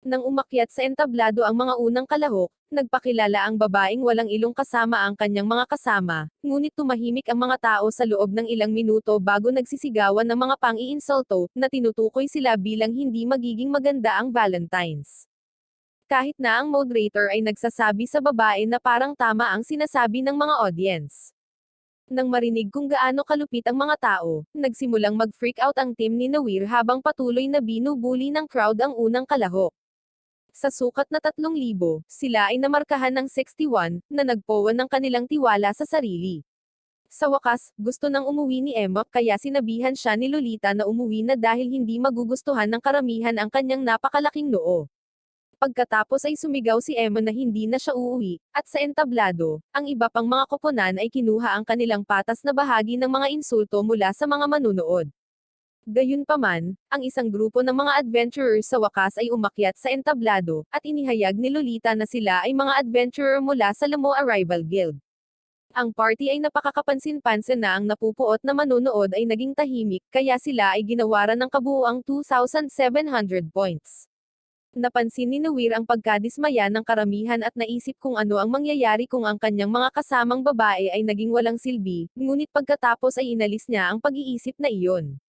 S1: Nang umakyat sa entablado ang mga unang kalahok, nagpakilala ang babaeng walang ilong kasama ang kanyang mga kasama, ngunit tumahimik ang mga tao sa loob ng ilang minuto bago nagsisigawan ng mga pang-iinsulto, na tinutukoy sila bilang hindi magiging maganda ang Valentines. Kahit na ang moderator ay nagsasabi sa babae na parang tama ang sinasabi ng mga audience. Nang marinig kung gaano kalupit ang mga tao, nagsimulang mag-freak out ang team ni Nawir habang patuloy na binubuli ng crowd ang unang kalahok. Sa sukat na 3,000, sila ay namarkahan ng 61, na nagpowan ng kanilang tiwala sa sarili. Sa wakas, gusto nang umuwi ni Emma, kaya sinabihan siya ni Lolita na umuwi na dahil hindi magugustuhan ng karamihan ang kanyang napakalaking noo. Pagkatapos ay sumigaw si Emma na hindi na siya uuwi, at sa entablado, ang iba pang mga koponan ay kinuha ang kanilang patas na bahagi ng mga insulto mula sa mga manunood. Gayunpaman, ang isang grupo ng mga adventurers sa wakas ay umakyat sa entablado, at inihayag ni Lolita na sila ay mga adventurer mula sa Lamo Arrival Guild. Ang party ay napakakapansin-pansin na ang napupuot na manunood ay naging tahimik, kaya sila ay ginawaran ng kabuuang 2,700 points. Napansin ni Nawir ang pagkadismaya ng karamihan at naisip kung ano ang mangyayari kung ang kanyang mga kasamang babae ay naging walang silbi, ngunit pagkatapos ay inalis niya ang pag-iisip na iyon.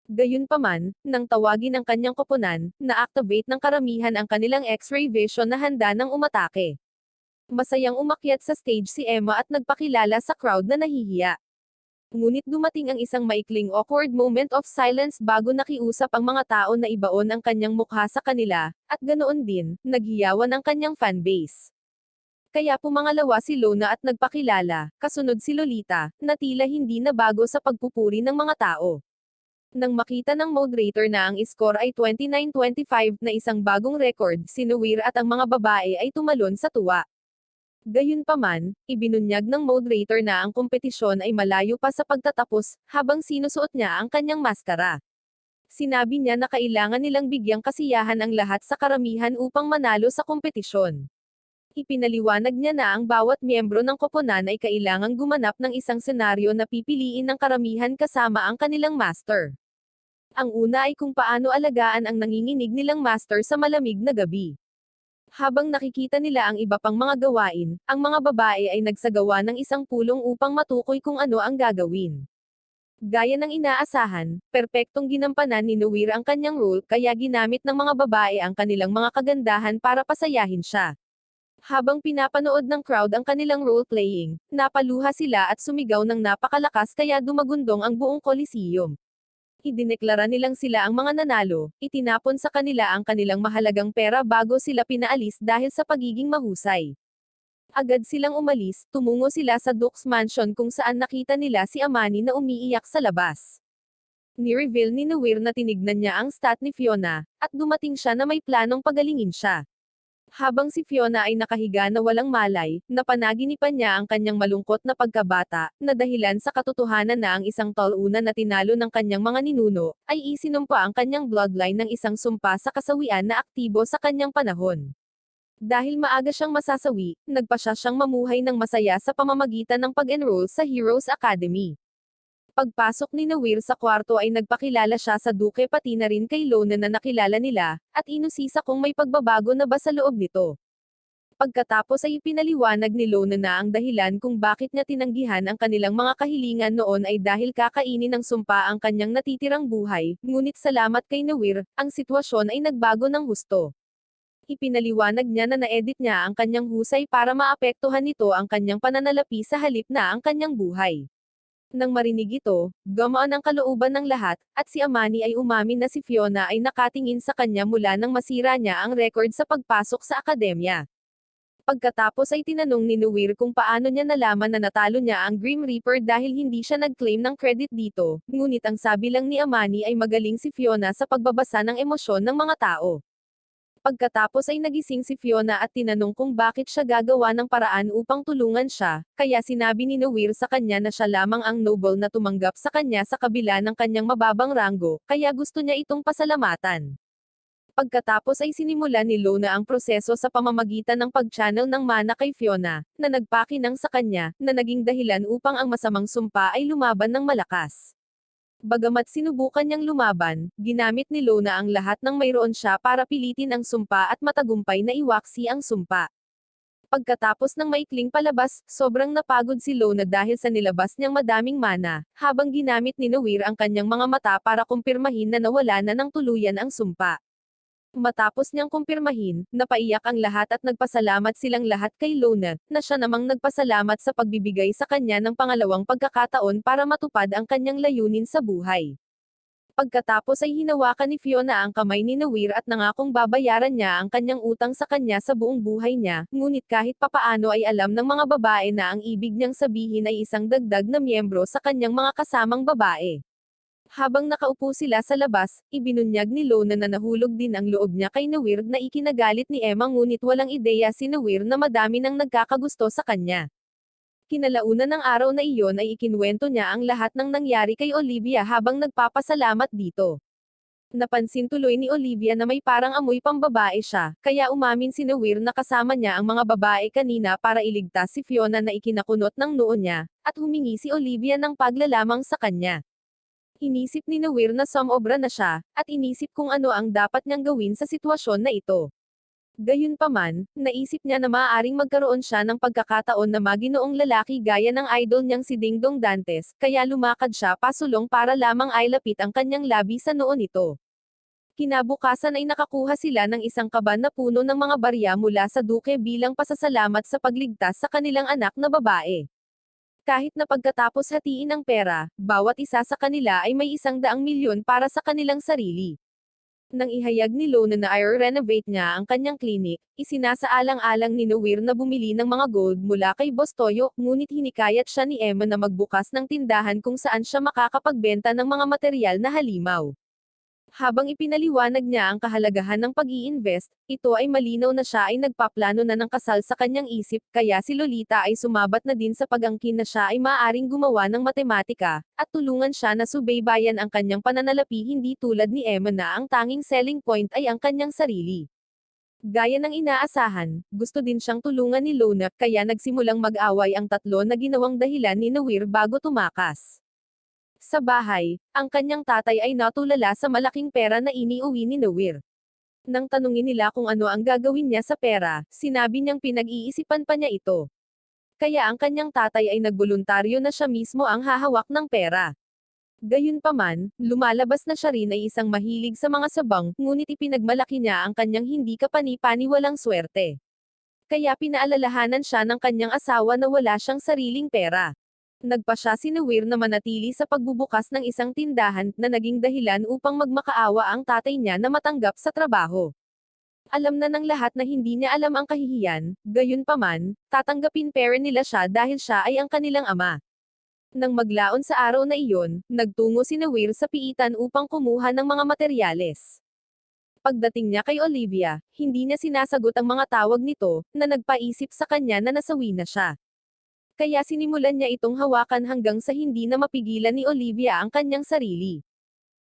S1: Gayunpaman, nang tawagin ang kanyang koponan, na-activate ng karamihan ang kanilang X-ray vision na handa ng umatake. Masayang umakyat sa stage si Emma at nagpakilala sa crowd na nahihiya. Ngunit dumating ang isang maikling awkward moment of silence bago nakiusap ang mga tao na ibaon ang kanyang mukha sa kanila, at ganoon din, naghiyawan ang kanyang fanbase. Kaya pumangalawa si Lona at nagpakilala, kasunod si Lolita, na tila hindi na bago sa pagpupuri ng mga tao. Nang makita ng moderator na ang score ay 29-25 na isang bagong record, si Nawir at ang mga babae ay tumalon sa tuwa. Gayunpaman, ibinunyag ng moderator na ang kompetisyon ay malayo pa sa pagtatapos, habang sinusuot niya ang kanyang maskara. Sinabi niya na kailangan nilang bigyang kasiyahan ang lahat sa karamihan upang manalo sa kompetisyon. Ipinaliwanag niya na ang bawat miyembro ng koponan ay kailangang gumanap ng isang senaryo na pipiliin ng karamihan kasama ang kanilang master. Ang una ay kung paano alagaan ang nanginginig nilang master sa malamig na gabi. Habang nakikita nila ang iba pang mga gawain, ang mga babae ay nagsagawa ng isang pulong upang matukoy kung ano ang gagawin. Gaya ng inaasahan, perpektong ginampanan ni Noir ang kanyang role kaya ginamit ng mga babae ang kanilang mga kagandahan para pasayahin siya. Habang pinapanood ng crowd ang kanilang role-playing, napaluha sila at sumigaw ng napakalakas kaya dumagundong ang buong Coliseum. Idineklara nilang sila ang mga nanalo, itinapon sa kanila ang kanilang mahalagang pera bago sila pinaalis dahil sa pagiging mahusay. Agad silang umalis, tumungo sila sa Duke's Mansion kung saan nakita nila si Amani na umiiyak sa labas. Ni-reveal ni Noir na tinignan niya ang stat ni Fiona, at dumating siya na may planong pagalingin siya. Habang si Fiona ay nakahiga na walang malay, napanaginipan niya ang kanyang malungkot na pagkabata, na dahilan sa katotohanan na ang isang talunan na tinalo ng kanyang mga ninuno, ay isinumpa ang kanyang bloodline ng isang sumpa sa kasawian na aktibo sa kanyang panahon. Dahil maaga siyang masasawi, nagpa siyang mamuhay ng masaya sa pamamagitan ng pag-enroll sa Heroes Academy. Pagpasok ni Noir sa kwarto ay nagpakilala siya sa Duke pati na rin kay Lona na nakilala nila, at inusisa kung may pagbabago na ba sa loob nito. Pagkatapos ay ipinaliwanag ni Lona na ang dahilan kung bakit niya tinanggihan ang kanilang mga kahilingan noon ay dahil kakainin ng sumpa ang kanyang natitirang buhay, ngunit salamat kay Noir, ang sitwasyon ay nagbago ng husto. Ipinaliwanag niya na na-edit niya ang kanyang husay para maapektuhan nito ang kanyang pananalapi sa halip na ang kanyang buhay. Nang marinig ito, gumaan ang kalooban ng lahat, at si Amani ay umamin na si Fiona ay nakatingin sa kanya mula nang masira niya ang record sa pagpasok sa akademya. Pagkatapos ay tinanong ni Noir kung paano niya nalaman na natalo niya ang Grim Reaper dahil hindi siya nag-claim ng credit dito, ngunit ang sabi lang ni Amani ay magaling si Fiona sa pagbabasa ng emosyon ng mga tao. Pagkatapos ay nagising si Fiona at tinanong kung bakit siya gagawa ng paraan upang tulungan siya, kaya sinabi ni Noir sa kanya na siya lamang ang noble na tumanggap sa kanya sa kabila ng kanyang mababang ranggo, kaya gusto niya itong pasalamatan. Pagkatapos ay sinimula ni Lona ang proseso sa pamamagitan ng pag-channel ng mana kay Fiona, na nagpakinang sa kanya, na naging dahilan upang ang masamang sumpa ay lumaban ng malakas. Bagamat sinubukan niyang lumaban, ginamit ni Lona ang lahat ng mayroon siya para pilitin ang sumpa at matagumpay na iwaksi ang sumpa. Pagkatapos ng maikling palabas, sobrang napagod si Lona dahil sa nilabas niyang madaming mana, habang ginamit ni Noir ang kanyang mga mata para kumpirmahin na nawala na ng tuluyan ang sumpa. Matapos niyang kumpirmahin, napaiyak ang lahat at nagpasalamat silang lahat kay Lona, na siya namang nagpasalamat sa pagbibigay sa kanya ng pangalawang pagkakataon para matupad ang kanyang layunin sa buhay. Pagkatapos ay hinawakan ni Fiona ang kamay ni Noir at nangakong babayaran niya ang kanyang utang sa kanya sa buong buhay niya, ngunit kahit papaano ay alam ng mga babae na ang ibig niyang sabihin ay isang dagdag na miyembro sa kanyang mga kasamang babae. Habang nakaupo sila sa labas, ibinunyag ni Lona na nahulog din ang loob niya kay Noir na ikinagalit ni Emma ngunit walang ideya si Noir na madami nang nagkakagusto sa kanya. Kinalaunan ng araw na iyon ay ikinwento niya ang lahat ng nangyari kay Olivia habang nagpapasalamat dito. Napansin tuloy ni Olivia na may parang amoy pambabae siya, kaya umamin si Noir na kasama niya ang mga babae kanina para iligtas si Fiona na ikinakunot ng noo niya, at humingi si Olivia ng paglalamang sa kanya. Inisip ni Noir na sumobra na siya, at inisip kung ano ang dapat niyang gawin sa sitwasyon na ito. Gayunpaman, naisip niya na maaaring magkaroon siya ng pagkakataon na maginoong lalaki gaya ng idol niyang si Dingdong Dantes, kaya lumakad siya pasulong para lamang ay lapit ang kanyang labi sa noo nito. Kinabukasan ay nakakuha sila ng isang kaban na puno ng mga barya mula sa Duke bilang pasasalamat sa pagligtas sa kanilang anak na babae. Kahit na pagkatapos hatiin ang pera, bawat isa sa kanila ay may 100 milyon para sa kanilang sarili. Nang ihayag ni Lona na i-renovate niya ang kanyang clinic, isinasaalang-alang ni Noir na bumili ng mga gold mula kay Boss Toyo, ngunit hinikayat siya ni Emma na magbukas ng tindahan kung saan siya makakapagbenta ng mga materyal na halimaw. Habang ipinaliwanag niya ang kahalagahan ng pag-i-invest, ito ay malinaw na siya ay nagpaplano na ng kasal sa kanyang isip, kaya si Lolita ay sumabat na din sa pag-angkin na siya ay maaaring gumawa ng matematika, at tulungan siya na subaybayan ang kanyang pananalapi hindi tulad ni Emma na ang tanging selling point ay ang kanyang sarili. Gaya ng inaasahan, gusto din siyang tulungan ni Lona, kaya nagsimulang mag-away ang tatlo na ginawang dahilan ni Noir bago tumakas. Sa bahay, ang kanyang tatay ay natulala sa malaking pera na iniuwi ni Noir. Nang tanungin nila kung ano ang gagawin niya sa pera, sinabi niyang pinag-iisipan pa niya ito. Kaya ang kanyang tatay ay nagboluntaryo na siya mismo ang hahawak ng pera. Gayunpaman, lumalabas na siya rin ay isang mahilig sa mga sabang, ngunit ipinagmalaki niya ang kanyang hindi kapani-paniwalang swerte. Kaya pinaalalahanan siya ng kanyang asawa na wala siyang sariling pera. Nagpa siya si Nawir na manatili sa pagbubukas ng isang tindahan na naging dahilan upang magmakaawa ang tatay niya na matanggap sa trabaho. Alam na ng lahat na hindi niya alam ang kahihiyan, gayunpaman, tatanggapin pera nila siya dahil siya ay ang kanilang ama. Nang maglaon sa araw na iyon, nagtungo si Nawir sa piitan upang kumuha ng mga materyales. Pagdating niya kay Olivia, hindi niya sinasagot ang mga tawag nito, na nagpaisip sa kanya na nasawi na siya. Kaya sinimulan niya itong hawakan hanggang sa hindi na mapigilan ni Olivia ang kanyang sarili.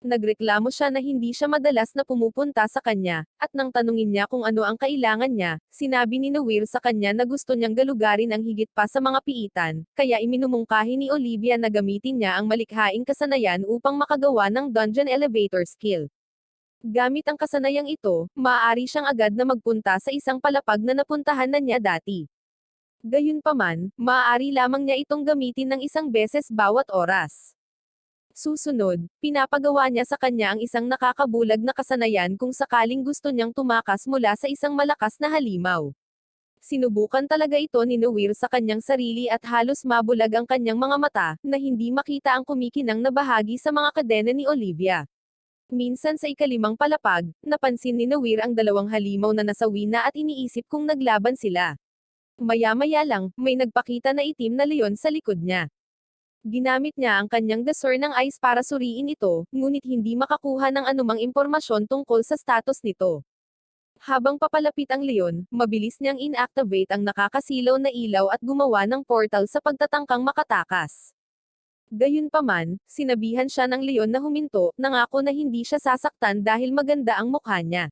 S1: Nagreklamo siya na hindi siya madalas na pumupunta sa kanya, at nang tanungin niya kung ano ang kailangan niya, sinabi ni Nawir sa kanya na gusto niyang galugarin ang higit pa sa mga piitan, kaya iminumungkahi ni Olivia na gamitin niya ang malikhaing kasanayan upang makagawa ng dungeon elevator skill. Gamit ang kasanayang ito, maaari siyang agad na magpunta sa isang palapag na napuntahan na niya dati. Gayunpaman, maaari lamang niya itong gamitin ng isang beses bawat oras. Susunod, pinapagawa niya sa kanya ang isang nakakabulag na kasanayan kung sakaling gusto niyang tumakas mula sa isang malakas na halimaw. Sinubukan talaga ito ni Nawir sa kanyang sarili at halos mabulag ang kanyang mga mata, na hindi makita ang kumikinang na bahagi sa mga kadena ni Olivia. Minsan sa ikalimang palapag, napansin ni Nawir ang dalawang halimaw na nasawi na at iniisip kung naglaban sila. Maya-maya lang, may nagpakita na itim na leon sa likod niya. Ginamit niya ang kanyang dasor ng ice para suriin ito, ngunit hindi makakuha ng anumang impormasyon tungkol sa status nito. Habang papalapit ang leon, mabilis niyang inactivate ang nakakasilaw na ilaw at gumawa ng portal sa pagtatangkang makatakas. Gayunpaman, sinabihan siya ng leon na huminto, nangako na hindi siya sasaktan dahil maganda ang mukha niya.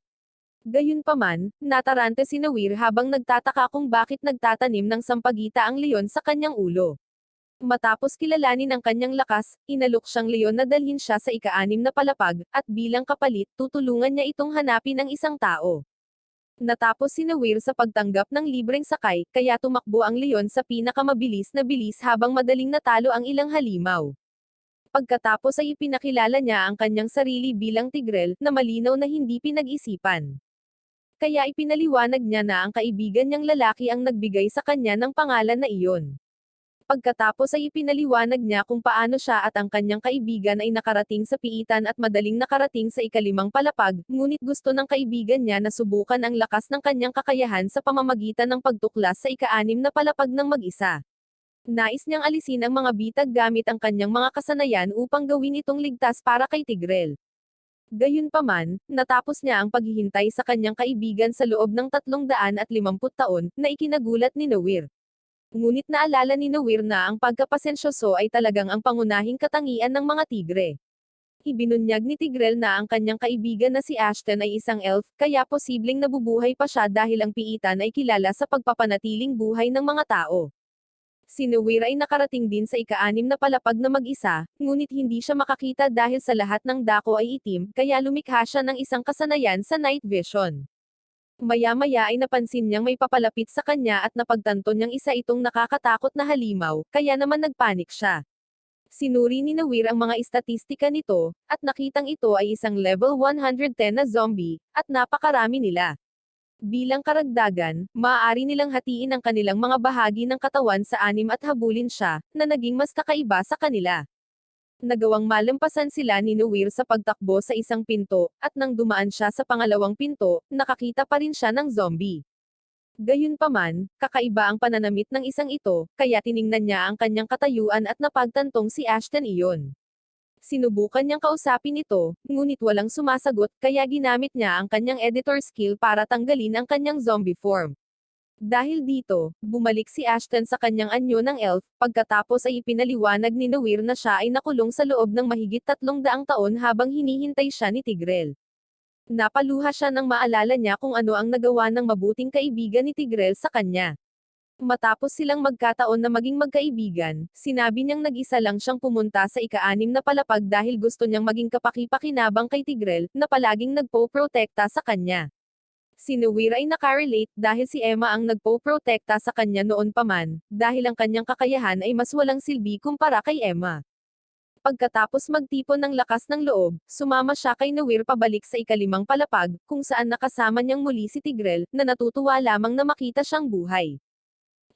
S1: Gayunpaman, natarante si Nawir habang nagtataka kung bakit nagtatanim ng sampagita ang leon sa kanyang ulo. Matapos kilalanin ang kanyang lakas, inalok siyang leon na dalhin siya sa ika-6 na palapag, at bilang kapalit, tutulungan niya itong hanapin ang isang tao. Natapos si Nawir sa pagtanggap ng libreng sakay, kaya tumakbo ang leon sa pinakamabilis na bilis habang madaling natalo ang ilang halimaw. Pagkatapos ay ipinakilala niya ang kanyang sarili bilang tigrel, na malinaw na hindi pinag-isipan. Kaya ipinaliwanag niya na ang kaibigan niyang lalaki ang nagbigay sa kanya ng pangalan na iyon. Pagkatapos ay ipinaliwanag niya kung paano siya at ang kanyang kaibigan ay nakarating sa piitan at madaling nakarating sa ika-5 palapag, ngunit gusto ng kaibigan niya na subukan ang lakas ng kanyang kakayahan sa pamamagitan ng pagtuklas sa ika-6 na palapag ng mag-isa. Nais niyang alisin ang mga bitag gamit ang kanyang mga kasanayan upang gawin itong ligtas para kay Tigrel. Gayunpaman, natapos niya ang paghihintay sa kanyang kaibigan sa loob ng 350 taon, na ikinagulat ni Nawir. Ngunit naalala ni Nawir na ang pagkapasensyoso ay talagang ang pangunahing katangian ng mga tigre. Ibinunyag ni Tigrel na ang kanyang kaibigan na si Ashton ay isang elf, kaya posibleng nabubuhay pa siya dahil ang piitan ay kilala sa pagpapanatiling buhay ng mga tao. Si Nawir ay nakarating din sa ika-6 na palapag na mag-isa, ngunit hindi siya makakita dahil sa lahat ng dako ay itim, kaya lumikha siya ng isang kasanayan sa night vision. Maya-maya ay napansin niyang may papalapit sa kanya at napagtanto niyang isa itong nakakatakot na halimaw, kaya naman nagpanik siya. Sinuri ni Nawir ang mga istatistika nito, at nakitang ito ay isang level 110 na zombie, at napakarami nila. Bilang karagdagan, maaari nilang hatiin ang kanilang mga bahagi ng katawan sa 6 at habulin siya, na naging mas kakaiba sa kanila. Nagawang malampasan sila ni Nawir sa pagtakbo sa isang pinto, at nang dumaan siya sa pangalawang pinto, nakakita pa rin siya ng zombie. Gayunpaman, kakaiba ang pananamit ng isang ito, kaya tiningnan niya ang kanyang katayuan at napagtantong si Ashton iyon. Sinubukan niyang kausapin ito, ngunit walang sumasagot, kaya ginamit niya ang kanyang editor skill para tanggalin ang kanyang zombie form. Dahil dito, bumalik si Ashton sa kanyang anyo ng elf, pagkatapos ay ipinaliwanag ni Nawir na siya ay nakulong sa loob ng mahigit 300 taon habang hinihintay siya ni Tigrel. Napaluha siya nang maalala niya kung ano ang nagawa ng mabuting kaibigan ni Tigrel sa kanya. Matapos silang magkataon na maging magkaibigan, sinabi niyang nag-isa lang siyang pumunta sa ika-6 na palapag dahil gusto niyang maging kapaki-pakinabang kay Tigrel, na palaging nagpo-protekta sa kanya. Si Nawir ay nakarelate dahil si Emma ang nagpo-protekta sa kanya noon pa man, dahil ang kanyang kakayahan ay mas walang silbi kumpara kay Emma. Pagkatapos magtipon ng lakas ng loob, sumama siya kay Nawir pabalik sa ikalimang palapag, kung saan nakasama niyang muli si Tigrel, na natutuwa lamang na makita siyang buhay.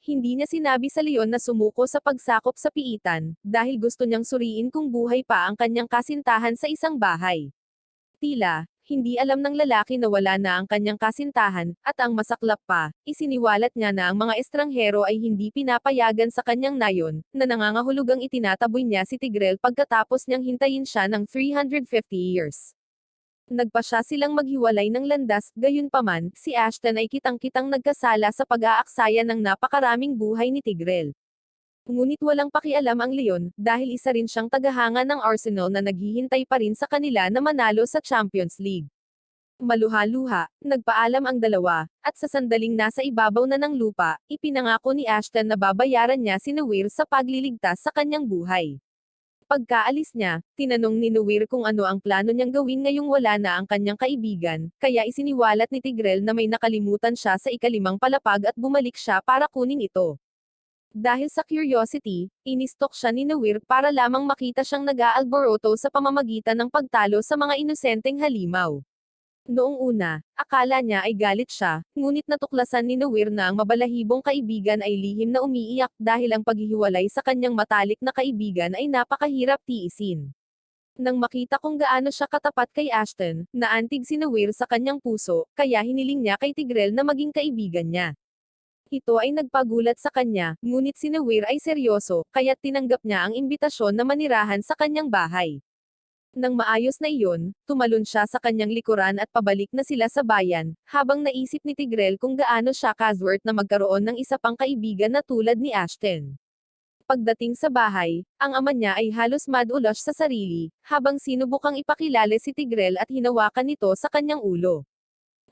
S1: Hindi niya sinabi sa leon na sumuko sa pagsakop sa piitan, dahil gusto niyang suriin kung buhay pa ang kanyang kasintahan sa isang bahay. Tila, hindi alam ng lalaki na wala na ang kanyang kasintahan, at ang masaklap pa, isiniwalat niya na ang mga estranghero ay hindi pinapayagan sa kanyang nayon, na nangangahulugang itinataboy niya si Tigrel pagkatapos niyang hintayin siya ng 350 years. Nagpasya silang maghiwalay ng landas, gayunpaman, si Ashton ay kitang-kitang nagkasala sa pag-aaksaya ng napakaraming buhay ni Tigrel. Ngunit walang pakialam ang leon, dahil isa rin siyang tagahanga ng Arsenal na naghihintay pa rin sa kanila na manalo sa Champions League. Maluha-luha, nagpaalam ang dalawa, at sa sandaling nasa ibabaw na ng lupa, ipinangako ni Ashton na babayaran niya si Nawir sa pagliligtas sa kanyang buhay. Pagkaalis niya, tinanong ni Nawir kung ano ang plano niyang gawin ngayong wala na ang kanyang kaibigan, kaya isiniwalat ni Tigrel na may nakalimutan siya sa ikalimang palapag at bumalik siya para kunin ito. Dahil sa curiosity, inistok siya ni Nawir para lamang makita siyang nag-aalboroto sa pamamagitan ng pagtalo sa mga inosenteng halimaw. Noong una, akala niya ay galit siya, ngunit natuklasan ni Nawir na ang mabalahibong kaibigan ay lihim na umiiyak dahil ang paghihiwalay sa kanyang matalik na kaibigan ay napakahirap tiisin. Nang makita kung gaano siya katapat kay Ashton, naantig si Nawir sa kanyang puso, kaya hiniling niya kay Tigrel na maging kaibigan niya. Ito ay nagpagulat sa kanya, ngunit si Nawir ay seryoso, kaya't tinanggap niya ang imbitasyon na manirahan sa kanyang bahay. Nang maayos na iyon, tumalon siya sa kanyang likuran at pabalik na sila sa bayan, habang naisip ni Tigrel kung gaano siya kaswert na magkaroon ng isa pang kaibigan na tulad ni Ashton. Pagdating sa bahay, ang ama niya ay halos madulas sa sarili, habang sinubukang ipakilala si Tigrel at hinawakan nito sa kanyang ulo.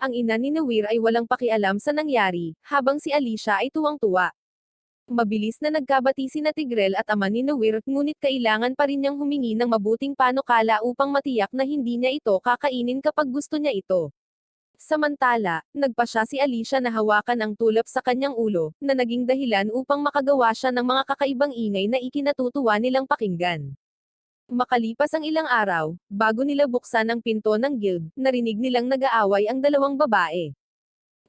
S1: Ang ina ni Nawir ay walang pakialam sa nangyari, habang si Alicia ay tuwang-tuwa. Mabilis na nagkabati sina Tigrel at ama ni Nawir, ngunit kailangan pa rin niyang humingi ng mabuting panukala upang matiyak na hindi niya ito kakainin kapag gusto niya ito. Samantala, nagpasya si Alicia na hawakan ang tulap sa kanyang ulo, na naging dahilan upang makagawa siya ng mga kakaibang ingay na ikinatutuwa nilang pakinggan. Makalipas ang ilang araw, bago nila buksan ang pinto ng guild, narinig nilang nag-aaway ang dalawang babae.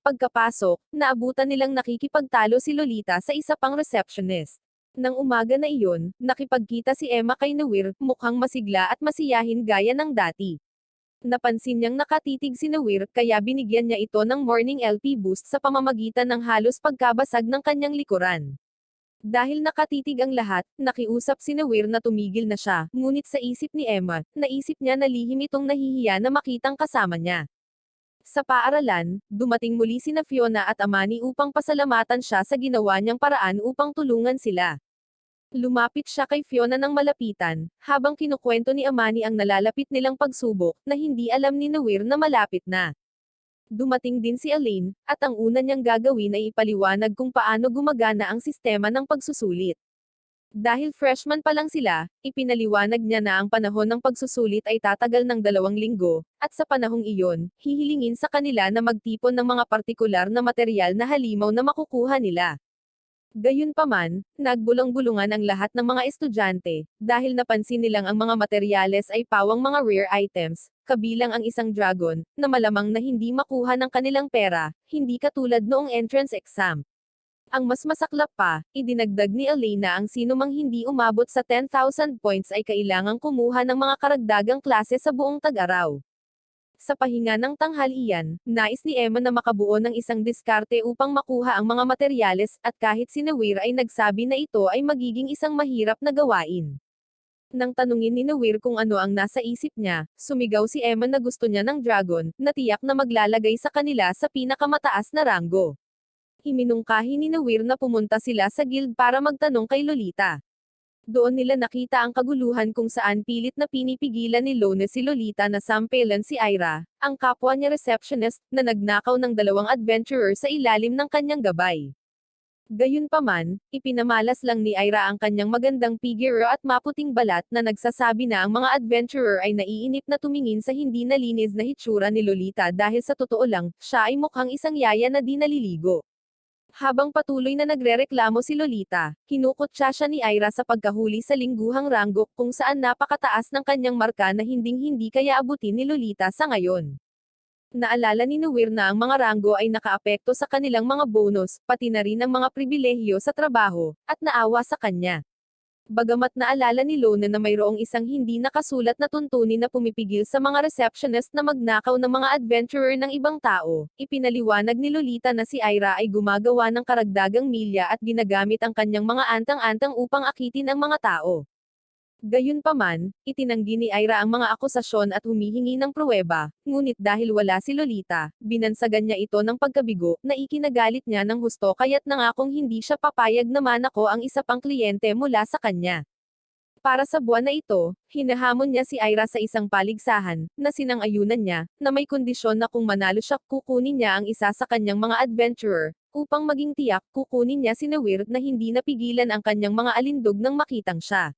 S1: Pagkapasok, naabutan nilang nakikipagtalo si Lolita sa isa pang receptionist. Nang umaga na iyon, nakipagkita si Emma kay Nawir, mukhang masigla at masiyahin gaya ng dati. Napansin niyang nakatitig si Nawir, kaya binigyan niya ito ng morning LP boost sa pamamagitan ng halos pagkabasag ng kanyang likuran. Dahil nakatitig ang lahat, nakiusap si Nawir na tumigil na siya, ngunit sa isip ni Emma, naisip niya na lihim itong nahihiya na makitang kasama niya. Sa paaralan, dumating muli sina Fiona at Amani upang pasalamatan siya sa ginawa niyang paraan upang tulungan sila. Lumapit siya kay Fiona ng malapitan, habang kinukwento ni Amani ang nalalapit nilang pagsubok, na hindi alam ni Nawir na malapit na. Dumating din si Elaine, at ang una niyang gagawin ay ipaliwanag kung paano gumagana ang sistema ng pagsusulit. Dahil freshman pa lang sila, ipinaliwanag niya na ang panahon ng pagsusulit ay tatagal ng 2 linggo, at sa panahong iyon, hihilingin sa kanila na magtipon ng mga partikular na material na halimaw na makukuha nila. Gayunpaman, nagbulang-bulungan ang lahat ng mga estudyante, dahil napansin nilang ang mga materyales ay pawang mga rare items, kabilang ang isang dragon, na malamang na hindi makuha ng kanilang pera, hindi katulad noong entrance exam. Ang mas masaklap pa, idinagdag ni Elaine na ang sinumang hindi umabot sa 10,000 points ay kailangang kumuha ng mga karagdagang klase sa buong tag-araw. Sa pahinga ng tanghalian, nais ni Emma na makabuo ng isang diskarte upang makuha ang mga materyales, at kahit si Nawir ay nagsabi na ito ay magiging isang mahirap na gawain. Nang tanungin ni Nawir kung ano ang nasa isip niya, sumigaw si Emma na gusto niya ng dragon, na tiyak na maglalagay sa kanila sa pinakamataas na ranggo. Iminungkahi ni Nawir na pumunta sila sa guild para magtanong kay Lolita. Doon nila nakita ang kaguluhan kung saan pilit na pinipigilan ni Lone si Lolita na sampelan si Ira, ang kapwa niya receptionist, na nagnakaw ng 2 adventurer sa ilalim ng kanyang gabay. Gayunpaman, ipinamalas lang ni Ira ang kanyang magandang figure at maputing balat na nagsasabi na ang mga adventurer ay naiinip na tumingin sa hindi nalinis na hitsura ni Lolita dahil sa totoo lang, siya ay mukhang isang yaya na di naliligo. Habang patuloy na nagrereklamo si Lolita, kinukutya siya ni Ira sa pagkahuli sa lingguhang ranggok kung saan napakataas ng kanyang marka na hinding-hindi kaya abutin ni Lolita sa ngayon. Naalala ni Nuwir na ang mga ranggo ay nakaapekto sa kanilang mga bonus, pati na rin ang mga pribilehiyo sa trabaho, at naawa sa kanya. Bagamat naalala ni Lona na mayroong isang hindi nakasulat na tuntunin na pumipigil sa mga receptionist na magnakaw ng mga adventurer ng ibang tao, ipinaliwanag ni Lolita na si Ira ay gumagawa ng karagdagang milya at ginagamit ang kanyang mga antang-antang upang akitin ang mga tao. Gayunpaman, itinanggi ni Ira ang mga akusasyon at humihingi ng pruweba, ngunit dahil wala si Lolita, binansagan niya ito ng pagkabigo, na ikinagalit niya ng husto kaya't nangakong hindi siya papayag na manako ang isa pang kliyente mula sa kanya. Para sa buwan na ito, hinahamon niya si Ira sa isang paligsahan, na sinang-ayunan niya, na may kondisyon na kung manalo siya kukunin niya ang isa sa kanyang mga adventurer, upang maging tiyak kukunin niya si Nawir na hindi napigilan ang kanyang mga alindog nang makitang siya.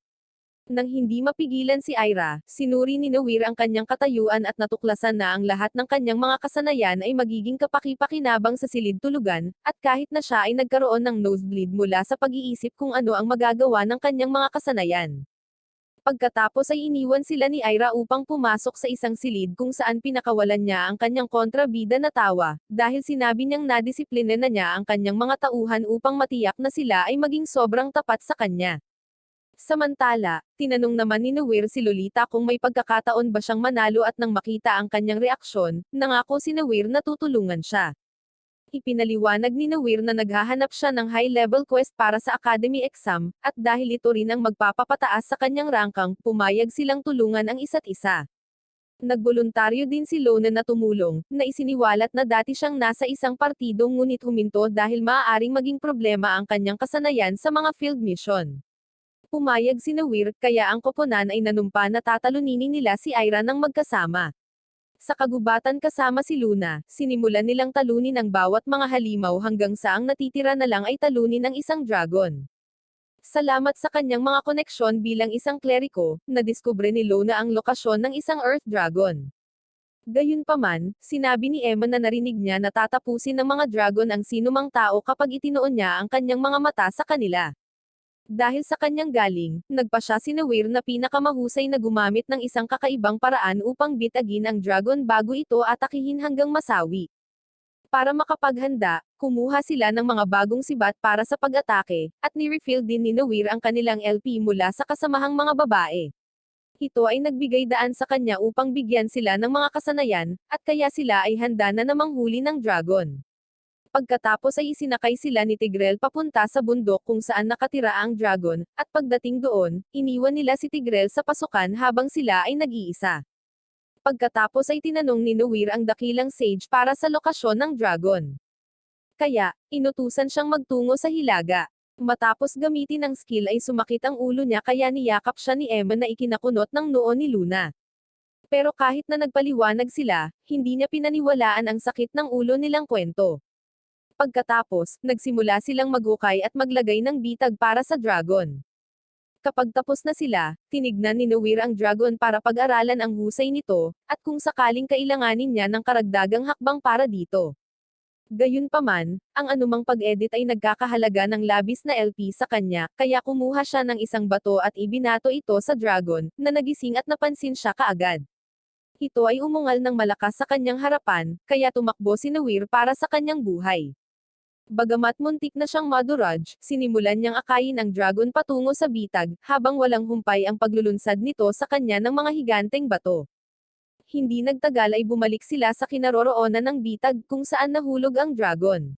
S1: Nang hindi mapigilan si Ira, sinuri ni Nawir ang kanyang katayuan at natuklasan na ang lahat ng kanyang mga kasanayan ay magiging kapaki-pakinabang sa silid tulugan, at kahit na siya ay nagkaroon ng nosebleed mula sa pag-iisip kung ano ang magagawa ng kanyang mga kasanayan. Pagkatapos ay iniwan sila ni Ira upang pumasok sa isang silid kung saan pinakawalan niya ang kanyang kontrabida na tawa, dahil sinabi niyang nadisiplina na niya ang kanyang mga tauhan upang matiyak na sila ay maging sobrang tapat sa kanya. Samantala, tinanong naman ni Nawir si Lolita kung may pagkakataon ba siyang manalo at nang makita ang kanyang reaksyon, nangako si Nawir na tutulungan siya. Ipinaliwanag ni Nawir na naghahanap siya ng high-level quest para sa academy exam, at dahil ito rin ang magpapapataas sa kanyang rangkang, pumayag silang tulungan ang isa't isa. Nagboluntaryo din si Lona na tumulong, na isiniwalat na dati siyang nasa isang partido ngunit huminto dahil maaaring maging problema ang kanyang kasanayan sa mga field mission. Pumayag si Nawir, kaya ang koponan ay nanumpa na tataluninin nila si Ira ng magkasama. Sa kagubatan kasama si Luna, sinimulan nilang talunin ang bawat mga halimaw hanggang sa ang natitira na lang ay talunin ang isang dragon. Salamat sa kanyang mga koneksyon bilang isang kleriko, nadiskubre ni Lona ang lokasyon ng isang Earth Dragon. Gayunpaman, sinabi ni Emma na narinig niya na tatapusin ng mga dragon ang sinumang tao kapag itinoon niya ang kanyang mga mata sa kanila. Dahil sa kanyang galing, nagpa siya si Nawir na pinakamahusay na gumamit ng isang kakaibang paraan upang bitagin ang dragon bago ito atakihin hanggang masawi. Para makapaghanda, kumuha sila ng mga bagong sibat para sa pag-atake, at ni-refill din ni Nawir ang kanilang LP mula sa kasamahang mga babae. Ito ay nagbigay daan sa kanya upang bigyan sila ng mga kasanayan, at kaya sila ay handa na manghuli ng dragon. Pagkatapos ay isinakay sila ni Tigrel papunta sa bundok kung saan nakatira ang dragon, at pagdating doon, iniwan nila si Tigrel sa pasukan habang sila ay nag-iisa. Pagkatapos ay tinanong ni Nawir ang dakilang sage para sa lokasyon ng dragon. Kaya, inutusan siyang magtungo sa hilaga. Matapos gamitin ang skill ay sumakit ang ulo niya kaya niyakap siya ni Emma na ikinakunot ng noo ni Luna. Pero kahit na nagpaliwanag sila, hindi niya pinaniwalaan ang sakit ng ulo nilang kwento. Pagkatapos, nagsimula silang maghukay at maglagay ng bitag para sa dragon. Kapag tapos na sila, tinignan ni Nawir ang dragon para pag-aralan ang husay nito, at kung sakaling kailanganin niya ng karagdagang hakbang para dito. Gayunpaman, ang anumang pag-edit ay nagkakahalaga ng labis na LP sa kanya, kaya kumuha siya ng isang bato at ibinato ito sa dragon, na nagising at napansin siya kaagad. Ito ay umungal ng malakas sa kanyang harapan, kaya tumakbo si Nawir para sa kanyang buhay. Bagamat muntik na siyang madurage, sinimulan niyang akayin ang dragon patungo sa bitag, habang walang humpay ang paglulunsad nito sa kanya ng mga higanteng bato. Hindi nagtagal ay bumalik sila sa kinaroroonan ng bitag kung saan nahulog ang dragon.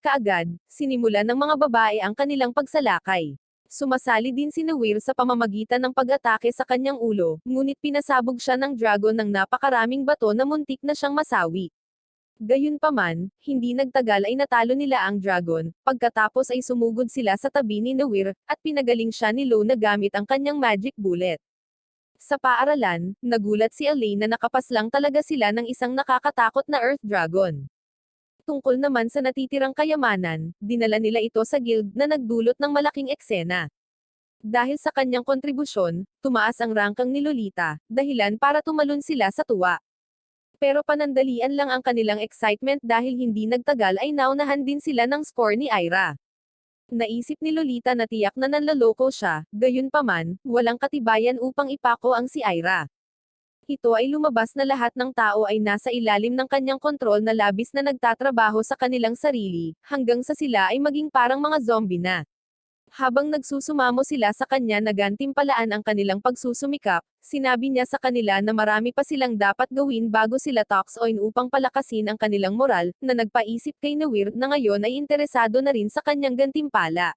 S1: Kaagad, sinimulan ng mga babae ang kanilang pagsalakay. Sumasali din si Nawir sa pamamagitan ng pag-atake sa kanyang ulo, ngunit pinasabog siya ng dragon ng napakaraming bato na muntik na siyang masawi. Gayunpaman, hindi nagtagal ay natalo nila ang dragon, pagkatapos ay sumugod sila sa tabi ni Nawir, at pinagaling siya ni Lona gamit ang kanyang magic bullet. Sa paaralan, nagulat si Elaine na nakapaslang talaga sila ng isang nakakatakot na Earth Dragon. Tungkol naman sa natitirang kayamanan, dinala nila ito sa guild na nagdulot ng malaking eksena. Dahil sa kanyang kontribusyon, tumaas ang rangkang ni Lolita, dahilan para tumalon sila sa tuwa. Pero panandalian lang ang kanilang excitement dahil hindi nagtagal ay naunahan din sila ng score ni Ira. Naisip ni Lolita na tiyak na nanloloko siya, gayunpaman, walang katibayan upang ipako ang si Ira. Ito ay lumabas na lahat ng tao ay nasa ilalim ng kanyang kontrol na labis na nagtatrabaho sa kanilang sarili, hanggang sa sila ay maging parang mga zombie na. Habang nagsusumamo sila sa kanya na gantimpalaan ang kanilang pagsusumikap, sinabi niya sa kanila na marami pa silang dapat gawin bago sila talks on upang palakasin ang kanilang moral, na nagpaisip kay Nawir na ngayon ay interesado na rin sa kanyang gantimpala.